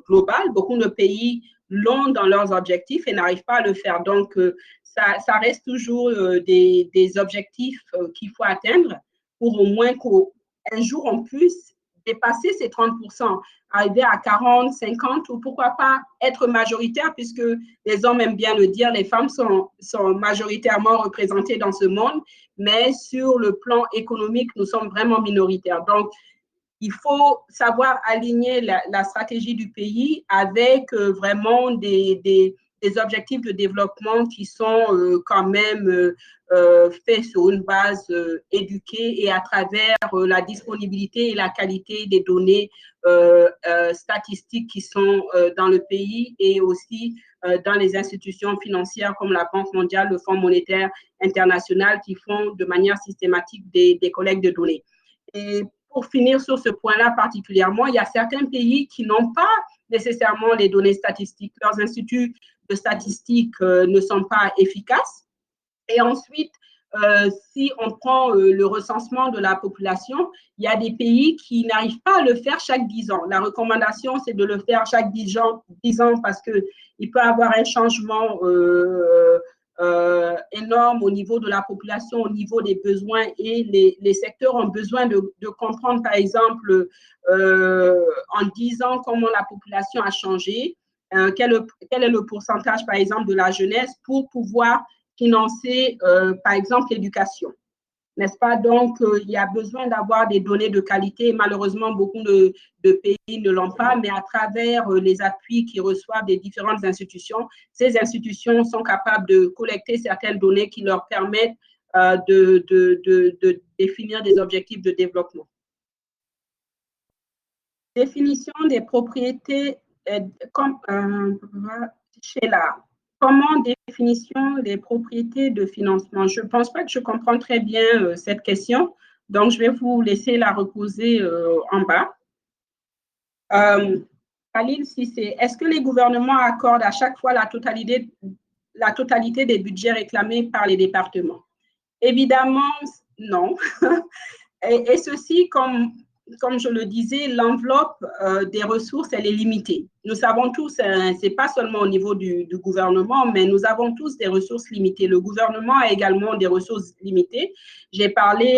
global. Beaucoup de pays l'ont dans leurs objectifs et n'arrivent pas à le faire. Donc, ça reste toujours des objectifs qu'il faut atteindre pour au moins qu'un jour on puisse dépasser ces 30%, arriver à 40, 50 ou pourquoi pas être majoritaire puisque les hommes aiment bien le dire, les femmes sont majoritairement représentées dans ce monde, mais sur le plan économique, nous sommes vraiment minoritaires. Donc, il faut savoir aligner la stratégie du pays avec vraiment des objectifs de développement qui sont quand même faits sur une base éduquée et à travers la disponibilité et la qualité des données statistiques qui sont dans le pays et aussi dans les institutions financières comme la Banque mondiale, le Fonds monétaire international qui font de manière systématique des collectes de données. Et pour finir sur ce point-là particulièrement, il y a certains pays qui n'ont pas nécessairement les données statistiques. Leurs instituts de statistiques ne sont pas efficaces. Et ensuite, si on prend le recensement de la population, il y a des pays qui n'arrivent pas à le faire chaque 10 ans. La recommandation, c'est de le faire chaque 10 ans parce qu'il peut y avoir un changement énorme au niveau de la population, au niveau des besoins et les secteurs ont besoin de comprendre, par exemple, en 10 ans, comment la population a changé, quel est le pourcentage, par exemple, de la jeunesse pour pouvoir financer, par exemple, l'éducation. N'est-ce pas? Donc, il y a besoin d'avoir des données de qualité. Malheureusement, beaucoup de pays ne l'ont pas, mais à travers les appuis qu'ils reçoivent des différentes institutions, ces institutions sont capables de collecter certaines données qui leur permettent de définir des objectifs de développement. définition des propriétés, Sheila, comment définition des propriétés de financement? Je ne pense pas que je comprends très bien cette question, donc je vais vous laisser la reposer en bas. Khalil Cissé, est-ce que les gouvernements accordent à chaque fois la totalité des budgets réclamés par les départements? Évidemment, non. Et ceci, comme je le disais, l'enveloppe des ressources, elle est limitée. Nous savons tous, ce n'est pas seulement au niveau du gouvernement, mais nous avons tous des ressources limitées. Le gouvernement a également des ressources limitées. J'ai parlé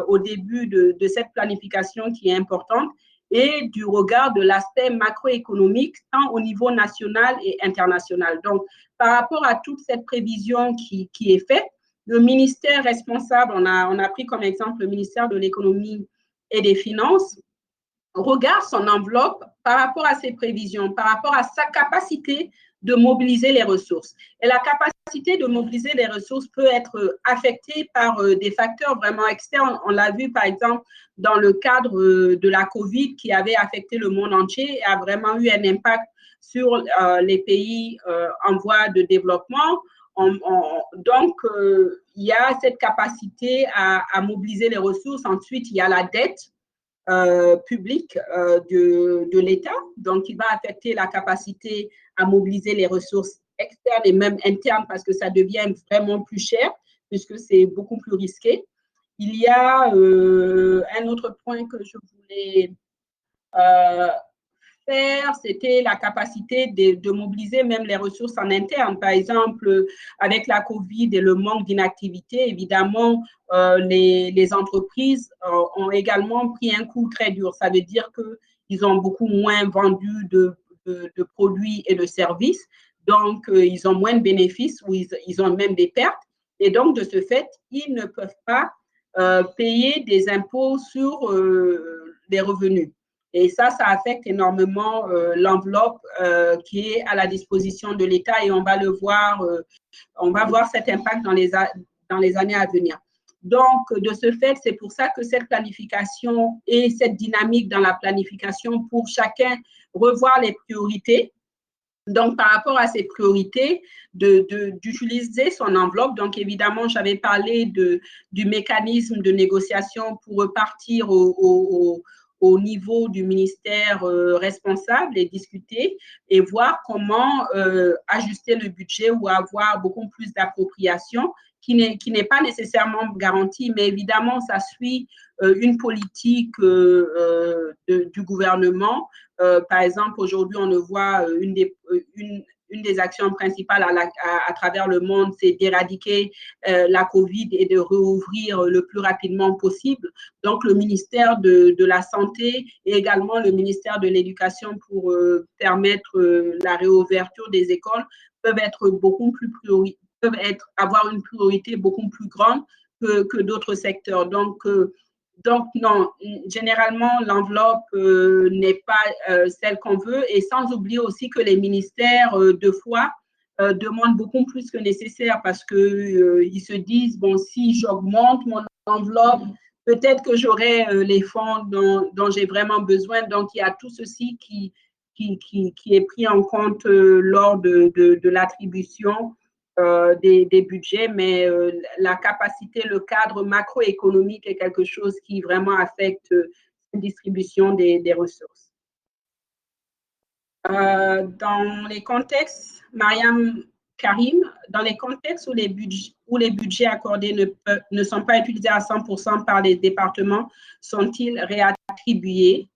au début de cette planification qui est importante et du regard de l'aspect macroéconomique, tant au niveau national et international. Donc, par rapport à toute cette prévision qui est faite, le ministère responsable, on a pris comme exemple le ministère de l'économie et des finances, regarde son enveloppe par rapport à ses prévisions, par rapport à sa capacité de mobiliser les ressources. Et la capacité de mobiliser les ressources peut être affectée par des facteurs vraiment externes. On l'a vu, par exemple, dans le cadre de la COVID qui avait affecté le monde entier et a vraiment eu un impact sur les pays en voie de développement. Donc, il y a cette capacité à mobiliser les ressources. Ensuite, il y a la dette publique de l'État, donc qui va affecter la capacité à mobiliser les ressources externes et même internes parce que ça devient vraiment plus cher puisque c'est beaucoup plus risqué. Il y a un autre point que je voulais faire, c'était la capacité de mobiliser même les ressources en interne. Par exemple, avec la COVID et le manque d'inactivité, évidemment, les entreprises ont également pris un coup très dur. Ça veut dire qu'ils ont beaucoup moins vendu de produits et de services. Donc, ils ont moins de bénéfices ou ils ont même des pertes. Et donc, de ce fait, ils ne peuvent pas payer des impôts sur les revenus. Et ça affecte énormément l'enveloppe qui est à la disposition de l'État et on va le voir, on va voir cet impact dans les années à venir. Donc, de ce fait, c'est pour ça que cette planification et cette dynamique dans la planification pour chacun revoir les priorités. Donc, par rapport à ces priorités, d'utiliser son enveloppe. Donc, évidemment, j'avais parlé du mécanisme de négociation pour repartir au niveau du ministère responsable et discuter et voir comment ajuster le budget ou avoir beaucoup plus d'appropriation qui n'est pas nécessairement garantie, mais évidemment, ça suit une politique du gouvernement. Par exemple, aujourd'hui, on le voit, une des actions principales à travers le monde, c'est d'éradiquer la COVID et de réouvrir le plus rapidement possible. Donc, le ministère de la Santé et également le ministère de l'Éducation pour permettre la réouverture des écoles peuvent être beaucoup plus avoir une priorité beaucoup plus grande que d'autres secteurs. Donc, non, généralement, l'enveloppe n'est pas celle qu'on veut et sans oublier aussi que les ministères, deux fois, demandent beaucoup plus que nécessaire parce qu'ils se disent, bon, si j'augmente mon enveloppe, peut-être que j'aurai les fonds dont j'ai vraiment besoin. Donc, il y a tout ceci qui est pris en compte lors de l'attribution des budgets, mais la capacité, le cadre macroéconomique est quelque chose qui vraiment affecte la distribution des ressources. Dans les contextes, Mariam Karim, dans les contextes où les budgets accordés ne sont pas utilisés à 100% par les départements, sont-ils réattribués?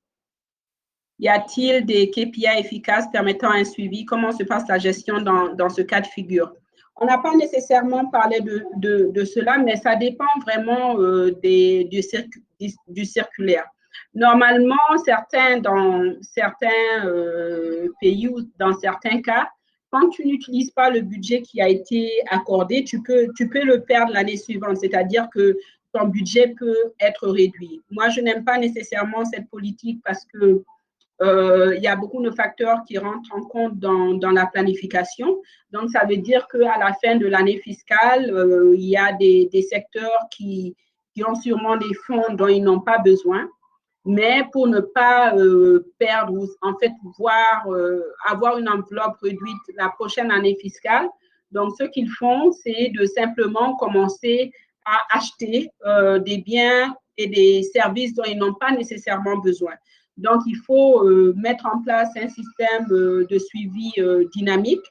Y a-t-il des KPI efficaces permettant un suivi? Comment se passe la gestion dans ce cas de figure? On n'a pas nécessairement parlé de cela, mais ça dépend vraiment du circulaire. Normalement, dans certains pays ou dans certains cas, quand tu n'utilises pas le budget qui a été accordé, tu peux le perdre l'année suivante, c'est-à-dire que ton budget peut être réduit. Moi, je n'aime pas nécessairement cette politique parce que il y a beaucoup de facteurs qui rentrent en compte dans la planification. Donc, ça veut dire qu'à la fin de l'année fiscale, il y a des secteurs qui ont sûrement des fonds dont ils n'ont pas besoin. mais pour ne pas perdre ou en fait avoir une enveloppe réduite la prochaine année fiscale. Donc, ce qu'ils font, c'est de simplement commencer à acheter des biens et des services dont ils n'ont pas nécessairement besoin. Donc, il faut mettre en place un système de suivi dynamique.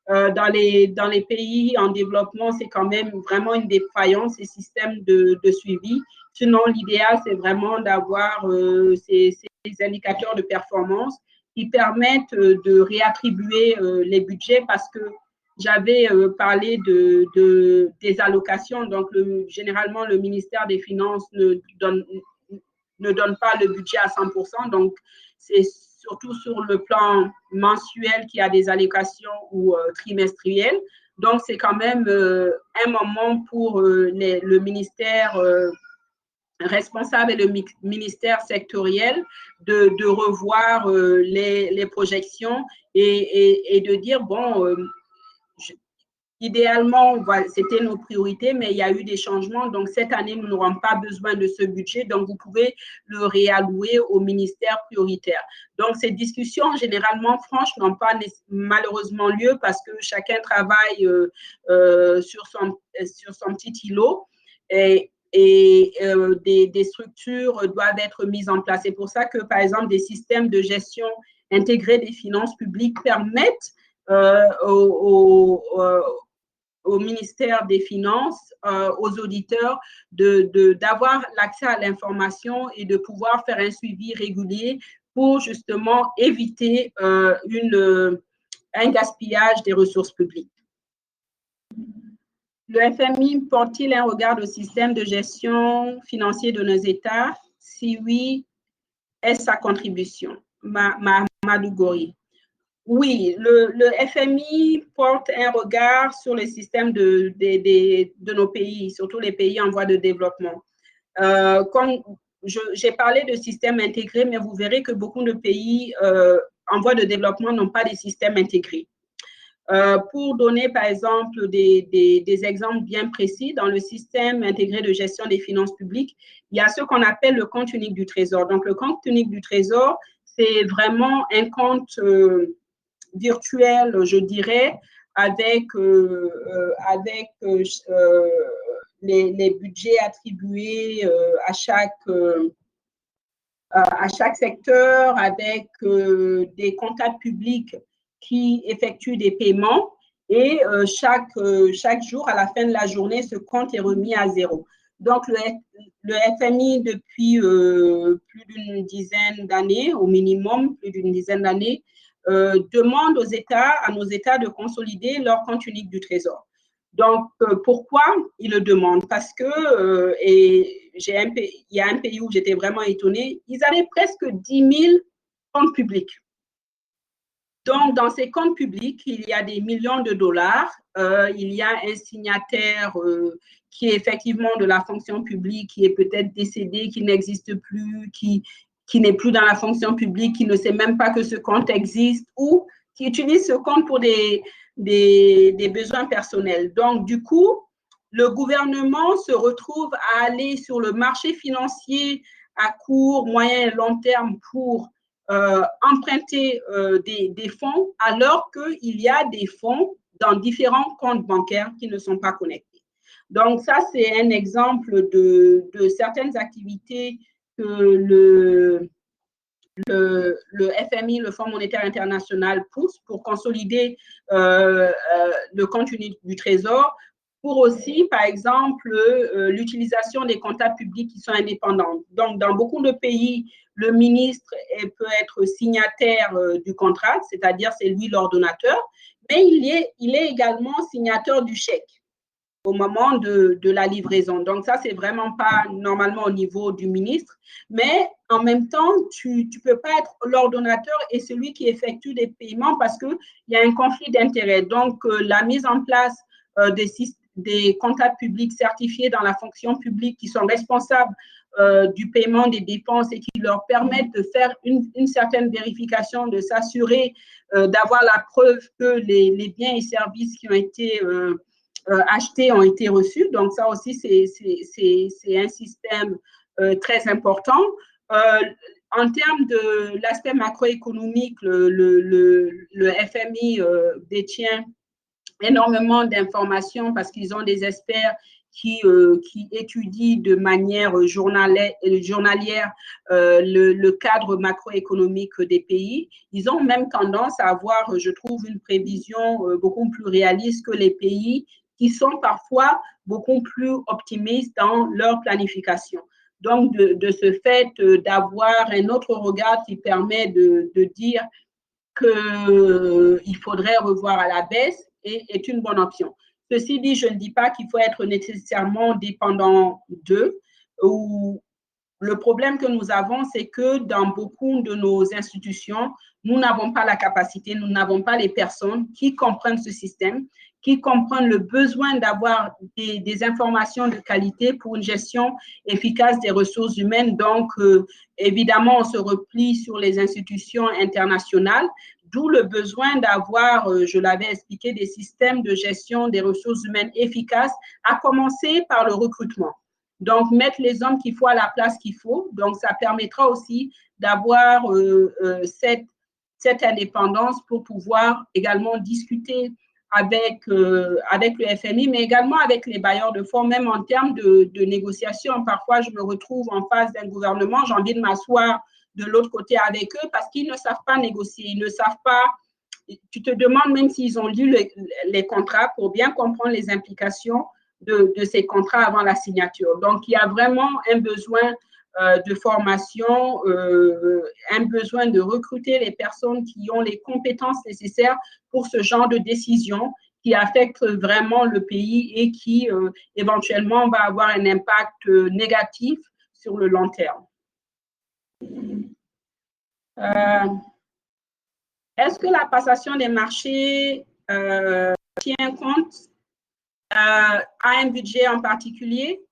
Dans les pays en développement, c'est quand même vraiment une défaillance, ces systèmes de suivi. Sinon, l'idéal, c'est vraiment d'avoir ces indicateurs de performance qui permettent de réattribuer les budgets parce que j'avais parlé des allocations. Donc, généralement, le ministère des Finances ne donne pas le budget à 100%. Donc, c'est surtout sur le plan mensuel qu'il y a des allocations ou trimestrielles. Donc, c'est quand même un moment pour le ministère responsable et le ministère sectoriel de revoir les projections et de dire, bon, idéalement, c'était nos priorités, mais il y a eu des changements. Donc, cette année, nous n'aurons pas besoin de ce budget. Donc, vous pouvez le réallouer au ministère prioritaire. Donc, ces discussions, généralement, franches, n'ont pas malheureusement lieu parce que chacun travaille sur son petit îlot. Et des structures doivent être mises en place. C'est pour ça que, par exemple, des systèmes de gestion intégrés des finances publiques permettent au ministère des Finances, aux auditeurs, d'avoir l'accès à l'information et de pouvoir faire un suivi régulier pour justement éviter un gaspillage des ressources publiques. Le FMI porte-t-il un regard au système de gestion financier de nos États? Si oui, est-ce sa contribution? Mamadou Gori. Oui, le FMI porte un regard sur le système de nos pays, surtout les pays en voie de développement. Comme j'ai parlé de système intégré, mais vous verrez que beaucoup de pays en voie de développement n'ont pas des systèmes intégrés. Pour donner, par exemple, des exemples bien précis, dans le système intégré de gestion des finances publiques, il y a ce qu'on appelle le compte unique du Trésor. Donc, le compte unique du Trésor, c'est vraiment un compte virtuel, je dirais, avec les budgets attribués à chaque secteur, avec des comptables publics qui effectuent des paiements et chaque jour, à la fin de la journée, ce compte est remis à zéro. Donc, le FMI, depuis plus d'une dizaine d'années, au minimum, plus d'une dizaine d'années, demande à nos États de consolider leur compte unique du Trésor. Donc, pourquoi ils le demandent? Parce que, il y a un pays où j'étais vraiment étonnée, ils avaient presque 10 000 comptes publics. Donc, dans ces comptes publics, il y a des millions de dollars. Il y a un signataire qui est effectivement de la fonction publique, qui est peut-être décédé, qui n'existe plus, qui n'est plus dans la fonction publique, qui ne sait même pas que ce compte existe ou qui utilise ce compte pour des besoins personnels. Donc, du coup, le gouvernement se retrouve à aller sur le marché financier à court, moyen et long terme pour emprunter des fonds alors qu'il y a des fonds dans différents comptes bancaires qui ne sont pas connectés. Donc, ça, c'est un exemple de certaines activités que le FMI, le Fonds monétaire international, pousse pour consolider le compte unique du Trésor, pour aussi, par exemple, l'utilisation des comptables publics qui sont indépendants. Donc, dans beaucoup de pays, le ministre peut être signataire du contrat, c'est-à-dire c'est lui l'ordonnateur, mais il est également signateur du chèque au moment de la livraison. Donc, ça, c'est vraiment pas normalement au niveau du ministre, mais en même temps, tu peux pas être l'ordonnateur et celui qui effectue des paiements parce qu'il y a un conflit d'intérêts. Donc, la mise en place des comptables publics certifiés dans la fonction publique qui sont responsables du paiement des dépenses et qui leur permettent de faire une certaine vérification, de s'assurer d'avoir la preuve que les biens et services qui ont été achetés ont été reçus. Donc, ça aussi, c'est un système très important. En termes de l'aspect macroéconomique, le FMI détient énormément d'informations parce qu'ils ont des experts qui étudient de manière journalière le cadre macroéconomique des pays. Ils ont même tendance à avoir, je trouve, une prévision beaucoup plus réaliste que les pays qui sont parfois beaucoup plus optimistes dans leur planification. Donc, de ce fait, d'avoir un autre regard qui permet de dire qu'il faudrait revoir à la baisse est une bonne option. Ceci dit, je ne dis pas qu'il faut être nécessairement dépendant d'eux. Ou le problème que nous avons, c'est que dans beaucoup de nos institutions, nous n'avons pas la capacité, nous n'avons pas les personnes qui comprennent ce système, qui comprennent le besoin d'avoir des informations de qualité pour une gestion efficace des ressources humaines. Donc, évidemment, on se replie sur les institutions internationales, d'où le besoin d'avoir, je l'avais expliqué, des systèmes de gestion des ressources humaines efficaces, à commencer par le recrutement. Donc, mettre les hommes qu'il faut à la place qu'il faut. Donc, ça permettra aussi d'avoir cette indépendance pour pouvoir également discuter avec le FMI, mais également avec les bailleurs de fonds, même en termes de négociation. Parfois, je me retrouve en face d'un gouvernement, j'ai envie de m'asseoir de l'autre côté avec eux parce qu'ils ne savent pas négocier, ils ne savent pas. Tu te demandes même s'ils ont lu les contrats pour bien comprendre les implications de ces contrats avant la signature. Donc, il y a vraiment un besoin de formation, un besoin de recruter les personnes qui ont les compétences nécessaires pour ce genre de décision qui affecte vraiment le pays et qui éventuellement va avoir un impact négatif sur le long terme. Est-ce que la passation des marchés tient compte à un budget en particulier?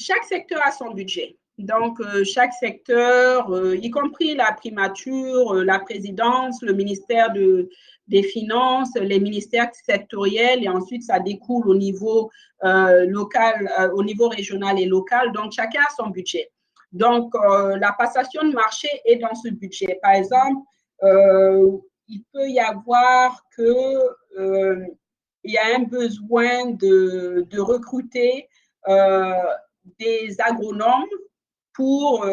Chaque secteur a son budget. Donc, chaque secteur, y compris la primature, la présidence, le ministère des Finances, les ministères sectoriels, et ensuite, ça découle au niveau local, au niveau régional et local. Donc, chacun a son budget. Donc, la passation de marché est dans ce budget. Par exemple, il peut y avoir il y a un besoin de recruter des agronomes pour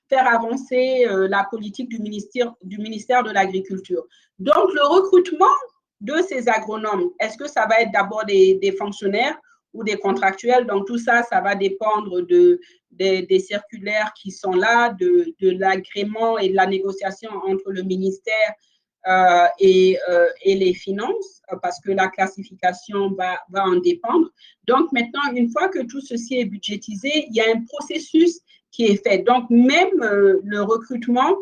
faire avancer la politique du ministère de l'Agriculture. Donc, le recrutement de ces agronomes, est-ce que ça va être d'abord des fonctionnaires ou des contractuels? Donc, tout ça, ça va dépendre des circulaires qui sont là, de l'agrément et de la négociation entre le ministère et les finances, parce que la classification va en dépendre. Donc, maintenant, une fois que tout ceci est budgétisé, il y a un processus qui est fait. Donc, même le recrutement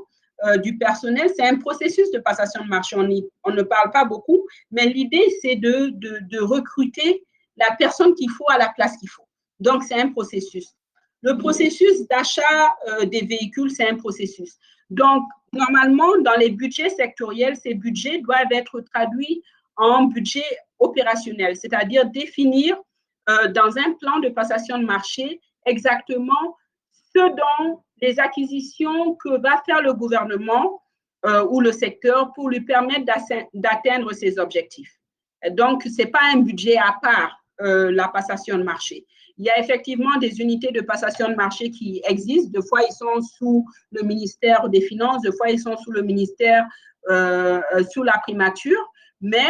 du personnel, c'est un processus de passation de marché. On ne parle pas beaucoup, mais l'idée, c'est de recruter la personne qu'il faut à la place qu'il faut. Donc, c'est un processus. Le processus d'achat des véhicules, c'est un processus. Donc, normalement, dans les budgets sectoriels, ces budgets doivent être traduits en budget opérationnel, c'est-à-dire définir dans un plan de passation de marché exactement ce dont les acquisitions que va faire le gouvernement ou le secteur pour lui permettre d'atteindre ses objectifs. Donc, ce n'est pas un budget à part, la passation de marché. Il y a effectivement des unités de passation de marché qui existent. Des fois, ils sont sous le ministère des Finances, des fois, ils sont sous le ministère, sous la primature. Mais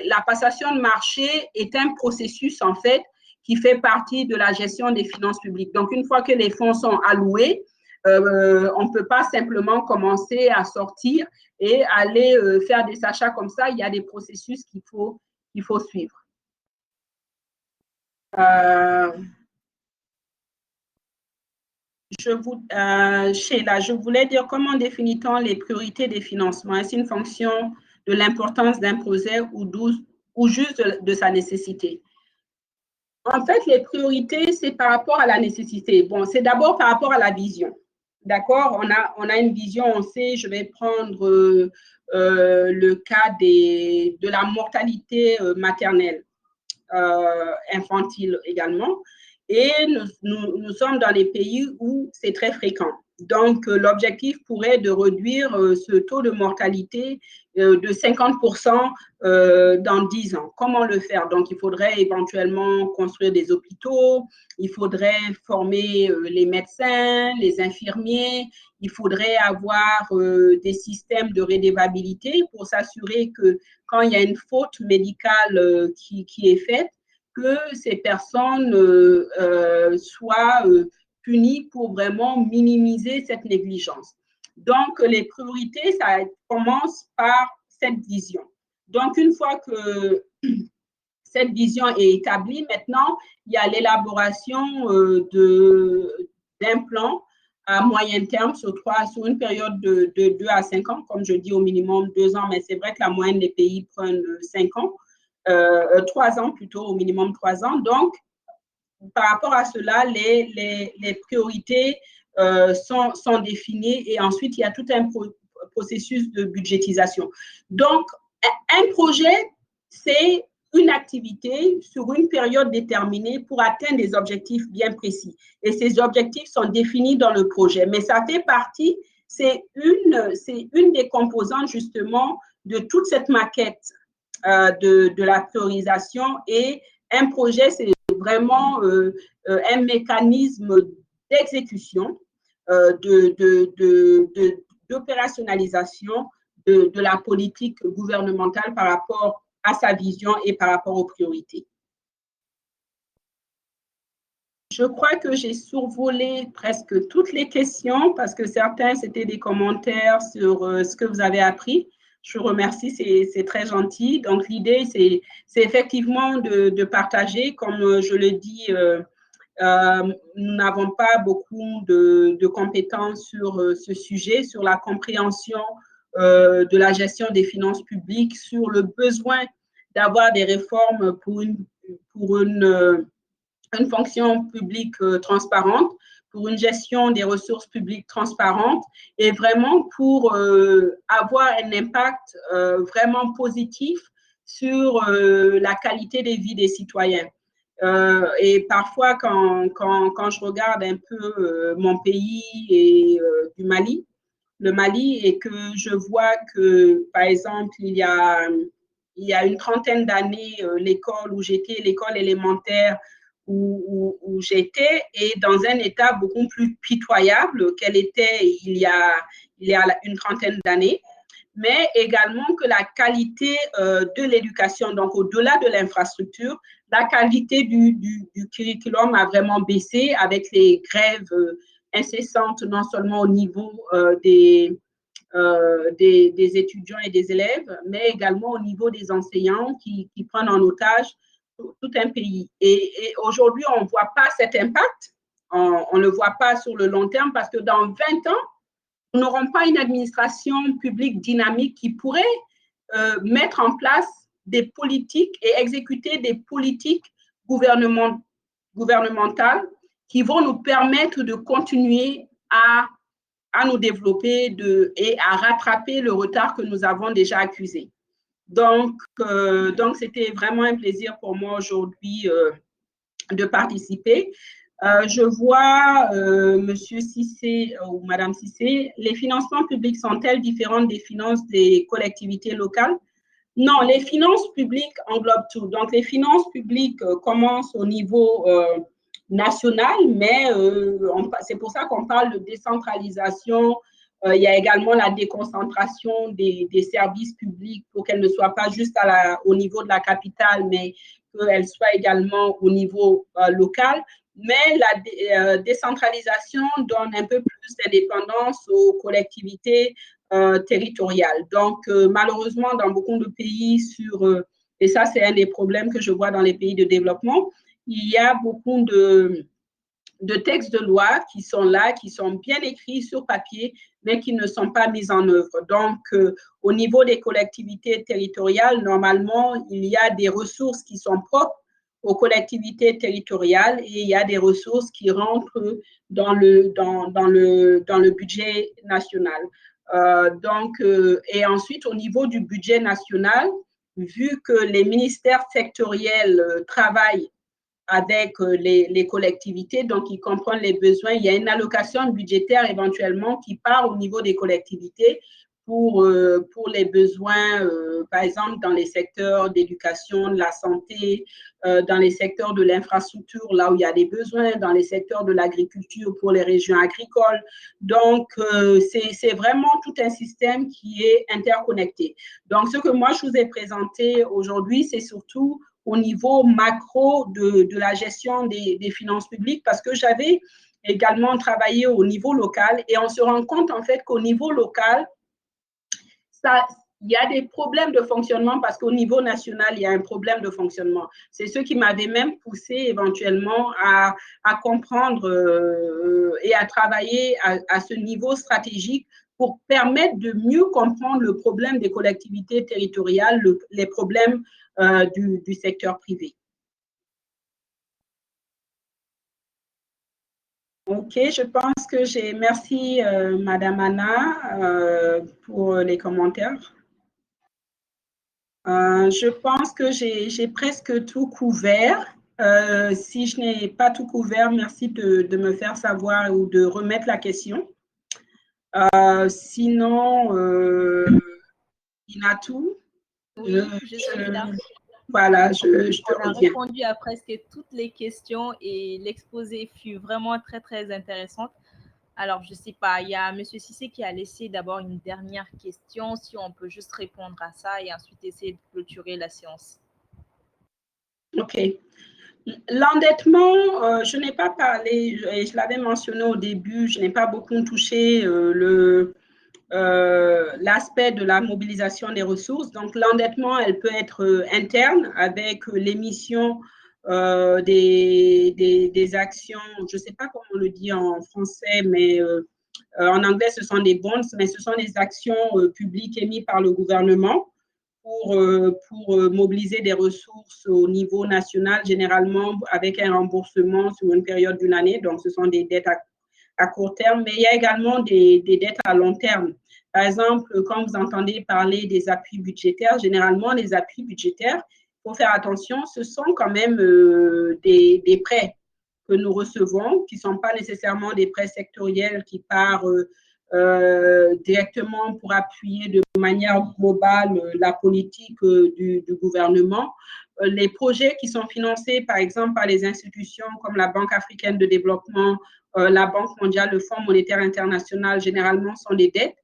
la passation de marché est un processus, en fait, qui fait partie de la gestion des finances publiques. Donc, une fois que les fonds sont alloués, on ne peut pas simplement commencer à sortir et aller faire des achats comme ça. Il y a des processus qu'il faut suivre. Sheila, je voulais dire comment définit-on les priorités des financements? Est-ce une fonction de l'importance d'un projet ou juste de sa nécessité? En fait, les priorités, c'est par rapport à la nécessité. Bon, c'est d'abord par rapport à la vision. D'accord? On a une vision, on sait, je vais prendre le cas de la mortalité maternelle, infantile également. et nous sommes dans des pays où c'est très fréquent. Donc, l'objectif pourrait de réduire ce taux de mortalité de 50% dans 10 ans. Comment le faire? Donc, il faudrait éventuellement construire des hôpitaux, il faudrait former les médecins, les infirmiers, il faudrait avoir des systèmes de rédévabilité pour s'assurer que quand il y a une faute médicale qui est faite, que ces personnes soient punies pour vraiment minimiser cette négligence. Donc, les priorités, ça commence par cette vision. Donc, une fois que cette vision est établie, maintenant, il y a l'élaboration d'un plan à moyen terme sur une période de 2 à 5 ans, comme je dis au minimum 2 ans, mais c'est vrai que la moyenne des pays prennent 5 ans, 3 ans plutôt, au minimum 3 ans. Donc, par rapport à cela, les priorités sont définies et ensuite, il y a tout un processus de budgétisation. Donc, un projet, c'est une activité sur une période déterminée pour atteindre des objectifs bien précis. Et ces objectifs sont définis dans le projet. Mais ça fait partie, c'est une des composantes justement de toute cette maquette de la priorisation. Et un projet, c'est vraiment un mécanisme d'exécution, d'opérationnalisation de la politique gouvernementale par rapport à sa vision et par rapport aux priorités. Je crois que j'ai survolé presque toutes les questions parce que certains, c'était des commentaires sur ce que vous avez appris. Je vous remercie, c'est très gentil. Donc, l'idée, c'est effectivement de partager. Comme je le dis, nous n'avons pas beaucoup de compétences sur ce sujet, sur la compréhension de la gestion des finances publiques, sur le besoin d'avoir des réformes pour une fonction publique transparente, pour une gestion des ressources publiques transparente et vraiment pour avoir un impact vraiment positif sur la qualité de vie des citoyens. Et parfois, quand je regarde un peu mon pays et du Mali, le Mali, et que je vois que, par exemple, il y a une trentaine d'années, l'école où j'étais, l'école élémentaire où j'étais, est dans un état beaucoup plus pitoyable qu'elle était il y a une trentaine d'années, mais également que la qualité de l'éducation, donc au-delà de l'infrastructure, la qualité du curriculum a vraiment baissé avec les grèves incessantes, non seulement au niveau des étudiants et des élèves, mais également au niveau des enseignants qui prennent en otage tout un pays. Et aujourd'hui, on ne voit pas cet impact, on ne le voit pas sur le long terme parce que dans 20 ans, nous n'aurons pas une administration publique dynamique qui pourrait mettre en place des politiques et exécuter des politiques gouvernementales qui vont nous permettre de continuer à nous développer et à rattraper le retard que nous avons déjà accusé. Donc c'était vraiment un plaisir pour moi aujourd'hui de participer. Je vois Monsieur Cissé ou Madame Cissé, les financements publics sont-elles différentes des finances des collectivités locales? Non, les finances publiques englobent tout. Donc, les finances publiques commencent au niveau national, mais c'est pour ça qu'on parle de décentralisation. Il y a également la déconcentration des services publics pour qu'elles ne soient pas juste au niveau de la capitale, mais qu'elles soient également au niveau local. Mais la décentralisation donne un peu plus d'indépendance aux collectivités territoriales. Donc, malheureusement, dans beaucoup de pays, et ça, c'est un des problèmes que je vois dans les pays de développement, il y a beaucoup de textes de loi qui sont là, qui sont bien écrits sur papier, mais qui ne sont pas mis en œuvre. Donc, au niveau des collectivités territoriales, normalement, il y a des ressources qui sont propres aux collectivités territoriales et il y a des ressources qui rentrent dans le budget national. Et ensuite, au niveau du budget national, vu que les ministères sectoriels travaillent avec les collectivités, donc ils comprennent les besoins. Il y a une allocation budgétaire éventuellement qui part au niveau des collectivités pour les besoins, par exemple, dans les secteurs d'éducation, de la santé, dans les secteurs de l'infrastructure, là où il y a des besoins, dans les secteurs de l'agriculture pour les régions agricoles. Donc, c'est vraiment tout un système qui est interconnecté. Donc, ce que moi, je vous ai présenté aujourd'hui, c'est surtout au niveau macro de la gestion des finances publiques parce que j'avais également travaillé au niveau local et on se rend compte en fait qu'au niveau local, il y a des problèmes de fonctionnement parce qu'au niveau national, il y a un problème de fonctionnement. C'est ce qui m'avait même poussé éventuellement à comprendre et à travailler à ce niveau stratégique pour permettre de mieux comprendre le problème des collectivités territoriales, les problèmes du secteur privé. Ok, je pense que j'ai… Merci, Madame Anna, pour les commentaires. Je pense que j'ai presque tout couvert. Si je n'ai pas tout couvert, merci de me faire savoir ou de remettre la question. Sinon, Inatou, oui, je suis là. Voilà, je te reviens. On a répondu à presque toutes les questions et l'exposé fut vraiment très, très intéressant. Alors, je ne sais pas, il y a M. Cissé qui a laissé d'abord une dernière question, si on peut juste répondre à ça et ensuite essayer de clôturer la séance. OK. L'endettement, je n'ai pas parlé, et je l'avais mentionné au début, je n'ai pas beaucoup touché l'aspect de la mobilisation des ressources. Donc, l'endettement, elle peut être interne avec l'émission des actions, je ne sais pas comment on le dit en français, mais en anglais, ce sont des bonds, mais ce sont des actions publiques émises par le gouvernement pour mobiliser des ressources au niveau national, généralement avec un remboursement sur une période d'une année. Donc, ce sont des dettes à court terme, mais il y a également des dettes à long terme. Par exemple, quand vous entendez parler des appuis budgétaires, généralement, les appuis budgétaires, il faut faire attention, ce sont quand même des prêts que nous recevons, qui ne sont pas nécessairement des prêts sectoriels qui partent directement pour appuyer de manière globale la politique du gouvernement. Les projets qui sont financés, par exemple, par les institutions comme la Banque africaine de développement, la Banque mondiale, le Fonds monétaire international, généralement, sont des dettes.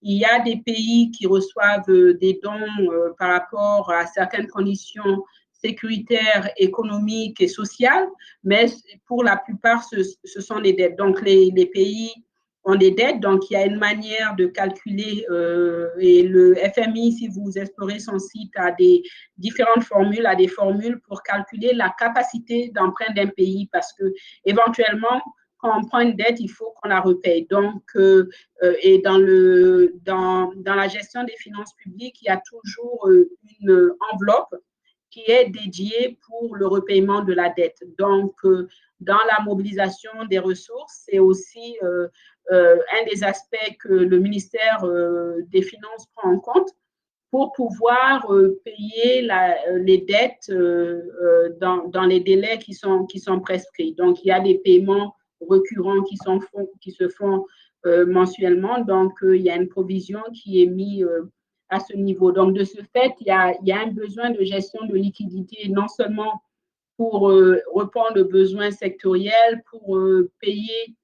Il y a des pays qui reçoivent des dons par rapport à certaines conditions sécuritaires, économiques et sociales, mais pour la plupart, ce sont des dettes. Donc, les pays ont des dettes, donc il y a une manière de calculer et le FMI, si vous explorez son site, a des différentes formules, a des formules pour calculer la capacité d'emprunt d'un pays parce que éventuellement, quand on prend une dette, il faut qu'on la repaye. Donc, et dans la gestion des finances publiques, il y a toujours une enveloppe qui est dédiée pour le repaiement de la dette. Donc, dans la mobilisation des ressources, c'est aussi un des aspects que le ministère des Finances prend en compte pour pouvoir payer les dettes dans les délais qui sont prescrits. Donc, il y a des paiements récurrents qui se font mensuellement. Donc, il y a une provision qui est mise à ce niveau. Donc, de ce fait, il y a un besoin de gestion de liquidité, non seulement pour répondre aux besoins sectoriels, pour payer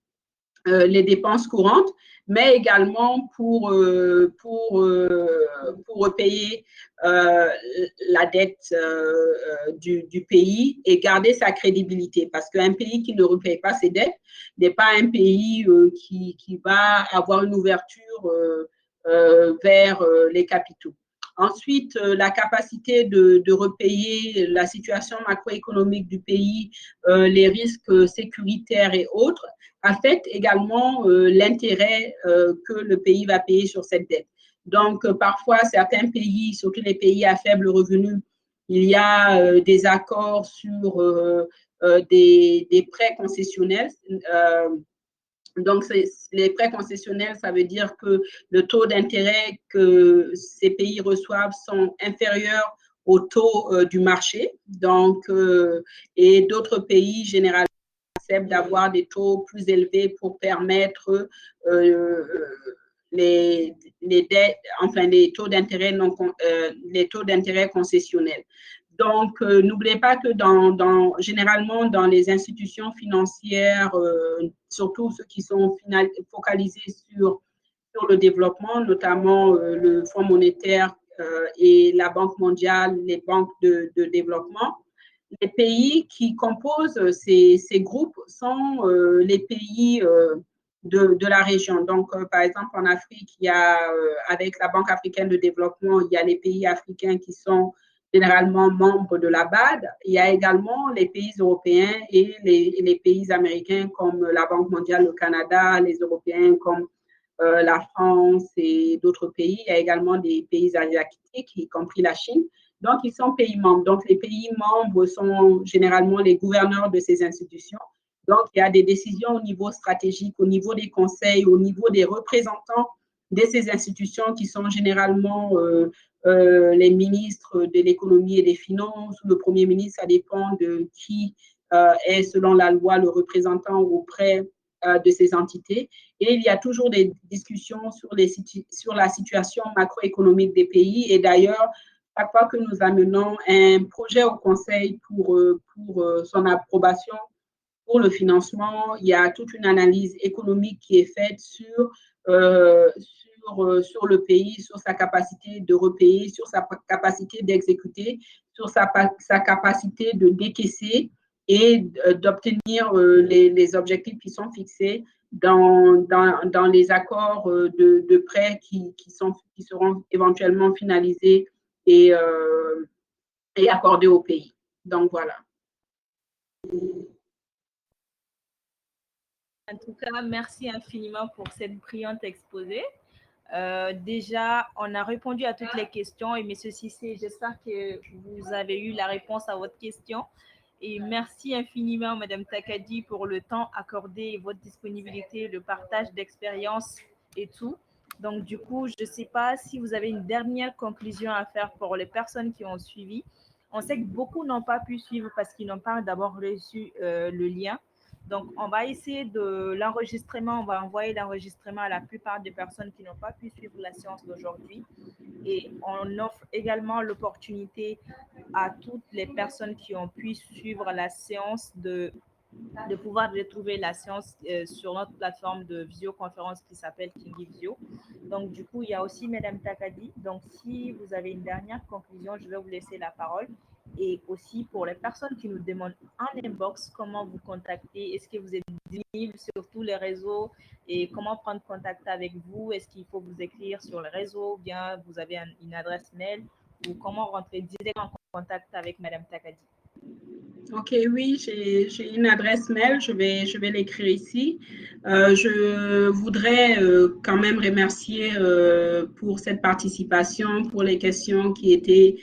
les dépenses courantes, mais également pour payer la dette du pays et garder sa crédibilité. Parce qu'un pays qui ne repaye pas ses dettes n'est pas un pays qui va avoir une ouverture vers les capitaux. Ensuite, la capacité de repayer la situation macroéconomique du pays, les risques sécuritaires et autres, affecte également l'intérêt que le pays va payer sur cette dette. Donc, parfois, certains pays, surtout les pays à faible revenu, il y a des accords sur des prêts concessionnels. Donc, les prêts concessionnels, ça veut dire que le taux d'intérêt que ces pays reçoivent sont inférieurs au taux du marché. Donc, et d'autres pays généralement acceptent d'avoir des taux plus élevés pour permettre les dettes, enfin les taux d'intérêt les taux d'intérêt concessionnels. Donc, n'oubliez pas que généralement dans les institutions financières, surtout ceux qui sont focalisés sur le développement, notamment le Fonds monétaire et la Banque mondiale, les banques de développement, les pays qui composent ces groupes sont les pays de la région. Donc, par exemple, en Afrique, il y a, avec la Banque africaine de développement, il y a les pays africains qui sont généralement membres de la BAD. Il y a également les pays européens et les pays américains comme la Banque mondiale, le Canada, les Européens comme la France et d'autres pays. Il y a également des pays asiatiques, y compris la Chine. Donc, ils sont pays membres. Donc, les pays membres sont généralement les gouverneurs de ces institutions. Donc, il y a des décisions au niveau stratégique, au niveau des conseils, au niveau des représentants de ces institutions qui sont généralement les ministres de l'économie et des finances ou le premier ministre, ça dépend de qui est, selon la loi, le représentant auprès de ces entités. Et il y a toujours des discussions sur la situation macroéconomique des pays. Et d'ailleurs, chaque fois que nous amenons un projet au Conseil pour son approbation, pour le financement, il y a toute une analyse économique qui est faite sur le pays, sur sa capacité de repayer, sur sa capacité d'exécuter, sur sa capacité de décaisser et d'obtenir les objectifs qui sont fixés dans les accords de prêt qui seront éventuellement finalisés et accordés au pays. Donc, voilà. En tout cas, merci infiniment pour cette brillante exposé. Déjà, on a répondu à toutes les questions et M. Cissé, j'espère que vous avez eu la réponse à votre question. Et merci infiniment, Mme Takadi, pour le temps accordé, votre disponibilité, le partage d'expérience et tout. Donc, du coup, je ne sais pas si vous avez une dernière conclusion à faire pour les personnes qui ont suivi. On sait que beaucoup n'ont pas pu suivre parce qu'ils n'ont pas d'abord reçu le lien. Donc, on va essayer de l'enregistrement, on va envoyer l'enregistrement à la plupart des personnes qui n'ont pas pu suivre la séance d'aujourd'hui. Et on offre également l'opportunité à toutes les personnes qui ont pu suivre la séance de pouvoir retrouver la séance sur notre plateforme de visioconférence qui s'appelle KingiVisio. Donc, du coup, il y a aussi Mme Takadi. Donc, si vous avez une dernière conclusion, je vais vous laisser la parole. Et aussi pour les personnes qui nous demandent en inbox comment vous contacter, est-ce que vous êtes disponible sur tous les réseaux et comment prendre contact avec vous, est-ce qu'il faut vous écrire sur les réseaux ou bien vous avez une adresse mail ou comment rentrer directement en contact avec Mme Takadi. Ok, oui, j'ai une adresse mail, je vais l'écrire ici. Je voudrais quand même remercier pour cette participation, pour les questions qui étaient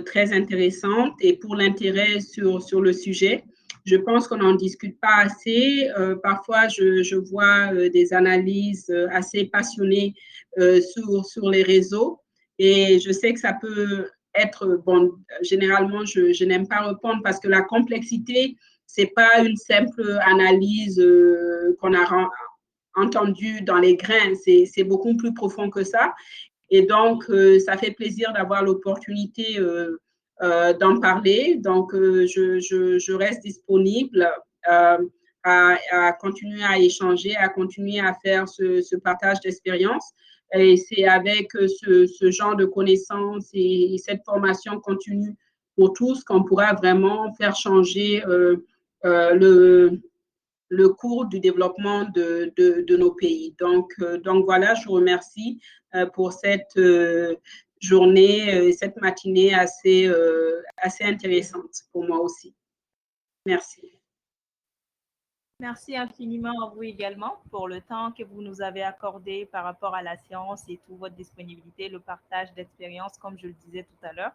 très intéressantes et pour l'intérêt sur le sujet. Je pense qu'on n'en discute pas assez. Parfois, je vois des analyses assez passionnées sur les réseaux et je sais que ça peut être, bon, généralement, je n'aime pas répondre parce que la complexité, ce n'est pas une simple analyse qu'on a entendue dans les grains, c'est beaucoup plus profond que ça. Et donc, ça fait plaisir d'avoir l'opportunité d'en parler. Donc, je reste disponible à continuer à échanger, à continuer à faire ce partage d'expérience. Et c'est avec ce genre de connaissances et cette formation continue pour tous qu'on pourra vraiment faire changer le cours du développement de nos pays. Donc voilà, je vous remercie pour cette journée, cette matinée assez intéressante pour moi aussi. Merci. Merci infiniment à vous également pour le temps que vous nous avez accordé par rapport à la séance et toute votre disponibilité, le partage d'expérience, comme je le disais tout à l'heure.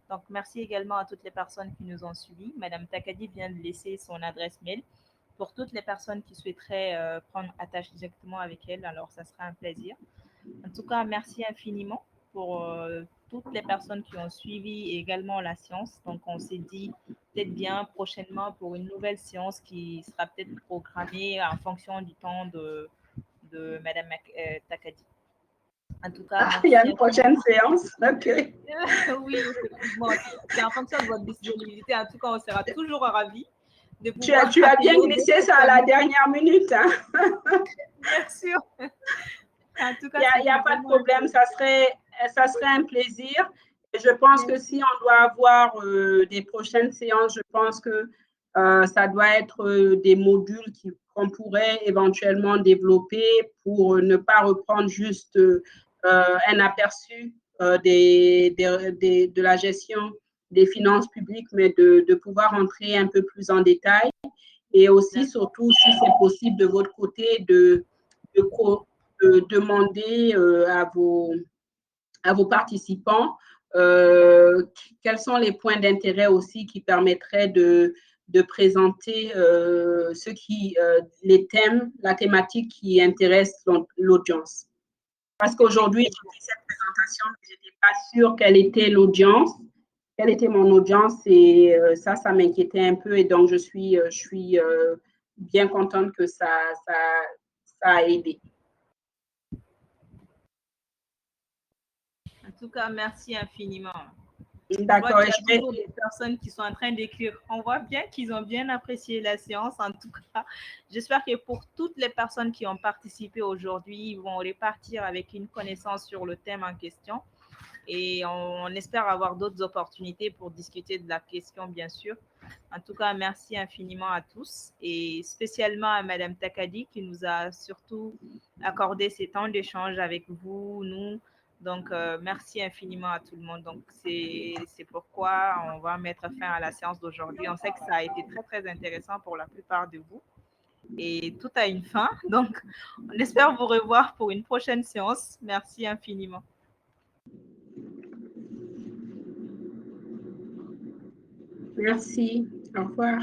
Donc, merci également à toutes les personnes qui nous ont suivis. Madame Takadi vient de laisser son adresse mail pour toutes les personnes qui souhaiteraient prendre attache directement avec elle. Alors, ça sera un plaisir. En tout cas, merci infiniment pour toutes les personnes qui ont suivi également la séance. Donc, on s'est dit peut-être bien prochainement pour une nouvelle séance qui sera peut-être programmée en fonction du temps de Madame Takadi. En tout cas, il y a une prochaine séance. OK. Oui, effectivement. C'est en fonction de votre disponibilité. En tout cas, on sera toujours ravis de Tu pouvoir. as bien glissé ça à la dernière minute. Hein? Bien sûr. En tout cas, il n'y a pas de problème. Ça serait un plaisir. Et je pense que si on doit avoir des prochaines séances, je pense que ça doit être des modules qu'on pourrait éventuellement développer pour ne pas reprendre juste un aperçu de la gestion des finances publiques, mais de pouvoir entrer un peu plus en détail. Et aussi, surtout, si c'est possible de votre côté, de demander à vos participants quels sont les points d'intérêt aussi qui permettraient de présenter les thèmes, la thématique qui intéresse l'audience. Parce qu'aujourd'hui, j'ai fait cette présentation, mais je n'étais pas sûre quelle était l'audience, quelle était mon audience, et ça m'inquiétait un peu, et donc je suis bien contente que ça a aidé. En tout cas, merci infiniment. D'accord. Il y a toujours des personnes qui sont en train d'écrire. On voit bien qu'ils ont bien apprécié la séance. En tout cas, j'espère que pour toutes les personnes qui ont participé aujourd'hui, ils vont repartir avec une connaissance sur le thème en question. Et on espère avoir d'autres opportunités pour discuter de la question, bien sûr. En tout cas, merci infiniment à tous et spécialement à Madame Takadi qui nous a surtout accordé ces temps d'échange avec vous, nous. Donc, merci infiniment à tout le monde. Donc, c'est pourquoi on va mettre fin à la séance d'aujourd'hui. On sait que ça a été très, très intéressant pour la plupart de vous. Et tout a une fin. Donc, on espère vous revoir pour une prochaine séance. Merci infiniment. Merci. Au revoir.